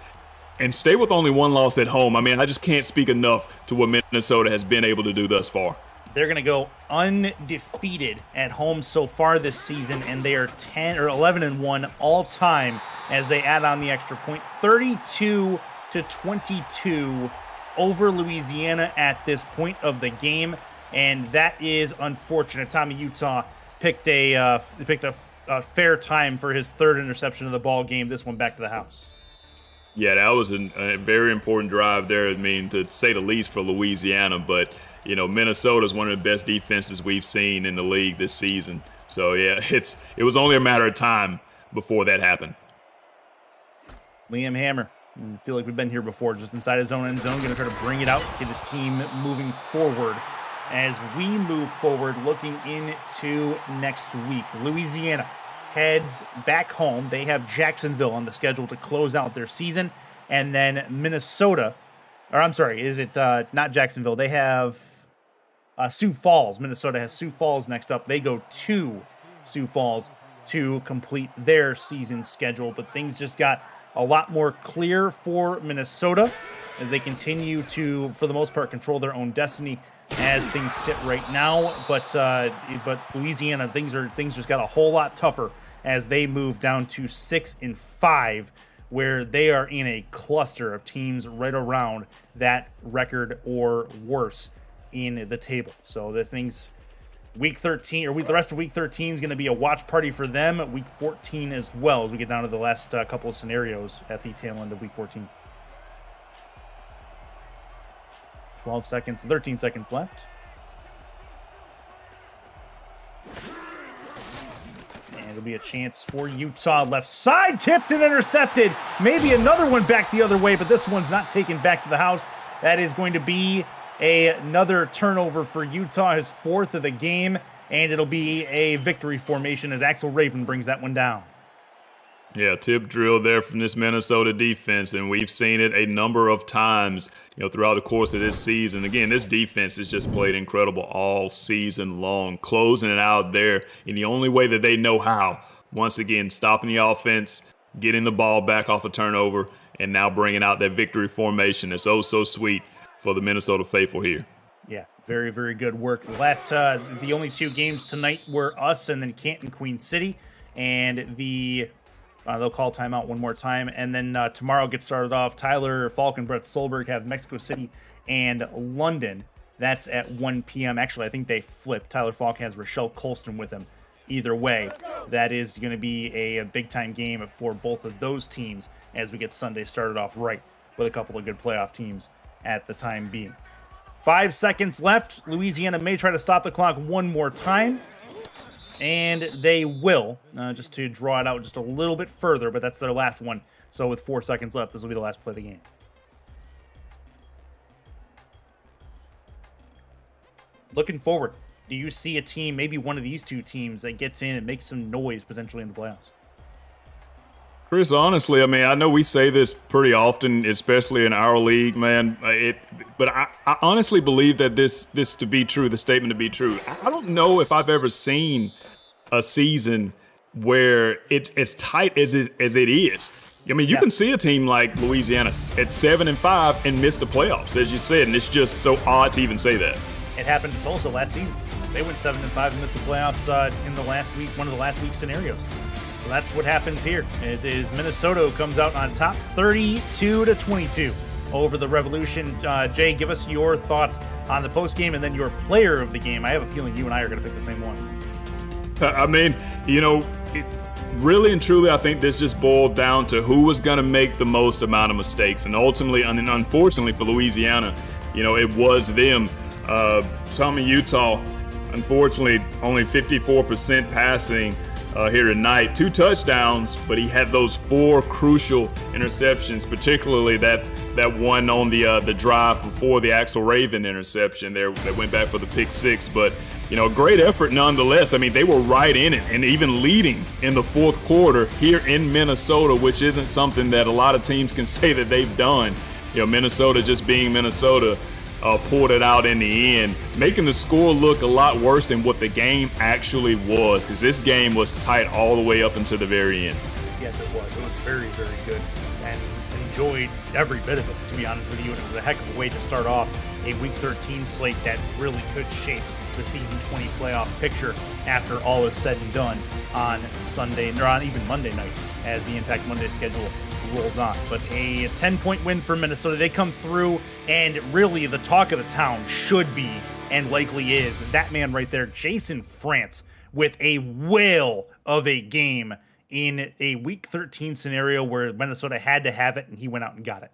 and stay with only 1 loss at home. I mean, I just can't speak enough to what Minnesota has been able to do thus far. They're going to go undefeated at home so far this season, and they are 11-1 all time as they add on the extra point. 32-22 over Louisiana at this point of the game, and that is unfortunate. Tommy, Utah picked a fair time for his 3rd interception of the ball game. This one back to the house. Yeah, that was a very important drive there, I mean, to say the least, for Louisiana. But, you know, Minnesota is one of the best defenses we've seen in the league this season. So, yeah, it was only a matter of time before that happened. Liam Hammer, I feel like we've been here before, just inside his own end zone, going to try to bring it out, get his team moving forward. As we move forward, looking into next week, Louisiana heads back home. They have Jacksonville on the schedule to close out their season. And then Minnesota, or I'm sorry, is it not Jacksonville? They have Sioux Falls. Minnesota has Sioux Falls next up. They go to Sioux Falls to complete their season schedule. But things just got a lot more clear for Minnesota as they continue to, for the most part, control their own destiny as things sit right now. But Louisiana, things just got a whole lot tougher as they move down to 6-5, where they are in a cluster of teams right around that record or worse in the table. So this thing's week 13, or the rest of week 13 is going to be a watch party for them. Week 14 as well, as we get down to the last couple of scenarios at the tail end of week 14. 13 seconds left. And it'll be a chance for Utah. Left side, tipped and intercepted. Maybe another one back the other way, but this one's not taken back to the house. That is going to be another turnover for Utah, his 4th of the game, and it'll be a victory formation as Axel Raven brings that one down. Yeah, tip drill there from this Minnesota defense, and we've seen it a number of times, throughout the course of this season. Again, this defense has just played incredible all season long, closing it out there in the only way that they know how. Once again, stopping the offense, getting the ball back off a turnover, and now bringing out that victory formation. It's oh so sweet for the Minnesota faithful here. Yeah, very, very good work. The only 2 games tonight were us and then Canton, Queen City, and they'll call timeout one more time. And then tomorrow gets started off. Tyler Falk and Brett Solberg have Mexico City and London. That's at 1 p.m. Actually, I think they flip. Tyler Falk has Rochelle Colston with him. Either way, that is going to be a big-time game for both of those teams as we get Sunday started off right with a couple of good playoff teams at the time being. 5 seconds left. Louisiana may try to stop the clock one more time. And they will, just to draw it out just a little bit further, but that's their last one. So with 4 seconds left, this will be the last play of the game. Looking forward, do you see a team, maybe one of these 2 teams, that gets in and makes some noise potentially in the playoffs? Chris, honestly, I mean, I know we say this pretty often, especially in our league, man. But I honestly believe that this to be true, the statement to be true. I don't know if I've ever seen a season where it's as tight as it is. I mean, you can see a team like Louisiana at 7-5 and miss the playoffs, as you said, and it's just so odd to even say that. It happened to Tulsa last season. They went 7-5 and missed the playoffs in the last week, one of the last week scenarios. So that's what happens here. It is Minnesota who comes out on top, 32-22 over the Revolution. Jay, give us your thoughts on the postgame and then your player of the game. I have a feeling you and I are going to pick the same one. I mean, really and truly, I think this just boiled down to who was going to make the most amount of mistakes. And ultimately, and unfortunately for Louisiana, it was them. Tommy Utah, unfortunately, only 54% passing here tonight. 2 touchdowns, but he had those 4 crucial interceptions, particularly that one on the drive before the Axel Raven interception there. They went back for the pick 6, but great effort nonetheless. I mean, they were right in it and even leading in the 4th quarter here in Minnesota, which isn't something that a lot of teams can say that they've done. Minnesota just being Minnesota pulled it out in the end, making the score look a lot worse than what the game actually was, because this game was tight all the way up until the very end. Yes, it was. It was very, very good, and enjoyed every bit of it, to be honest with you. And it was a heck of a way to start off a Week 13 slate that really could shape the Season 20 playoff picture after all is said and done on Sunday, or on even Monday night, as the Impact Monday schedule rolls on. But a 10-point win for Minnesota. They come through, and really the talk of the town should be, and likely is, that man right there, Jason France, with a whale of a game in a Week 13 scenario where Minnesota had to have it, and he went out and got it.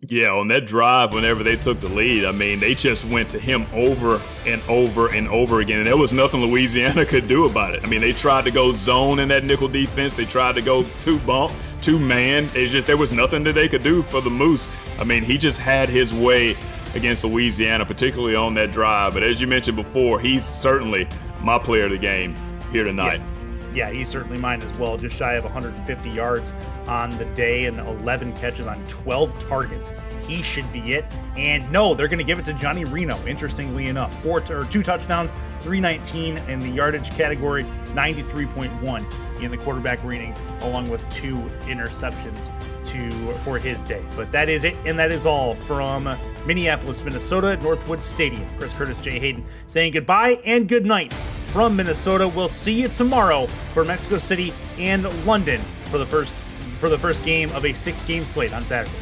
Yeah, on that drive, whenever they took the lead, I mean, they just went to him over and over and over again, and there was nothing Louisiana could do about it. I mean, they tried to go zone in that nickel defense. They tried to go 2-man. There was nothing that they could do for the Moose. I mean, he just had his way against Louisiana, particularly on that drive. But as you mentioned before, he's certainly my player of the game here tonight. Yeah, he's certainly mine as well. Just shy of 150 yards on the day and 11 catches on 12 targets. He should be it. And no, they're going to give it to Johnny Reno, interestingly enough. 2 touchdowns, 319 in the yardage category, 93.1 in the quarterback rating, along with 2 interceptions for his day. But that is it, and that is all from Minneapolis, Minnesota, Northwood Stadium. Chris Curtis, Jay Hayden saying goodbye and good night from Minnesota. We'll see you tomorrow for Mexico City and London for the first game of a 6-game slate on Saturday.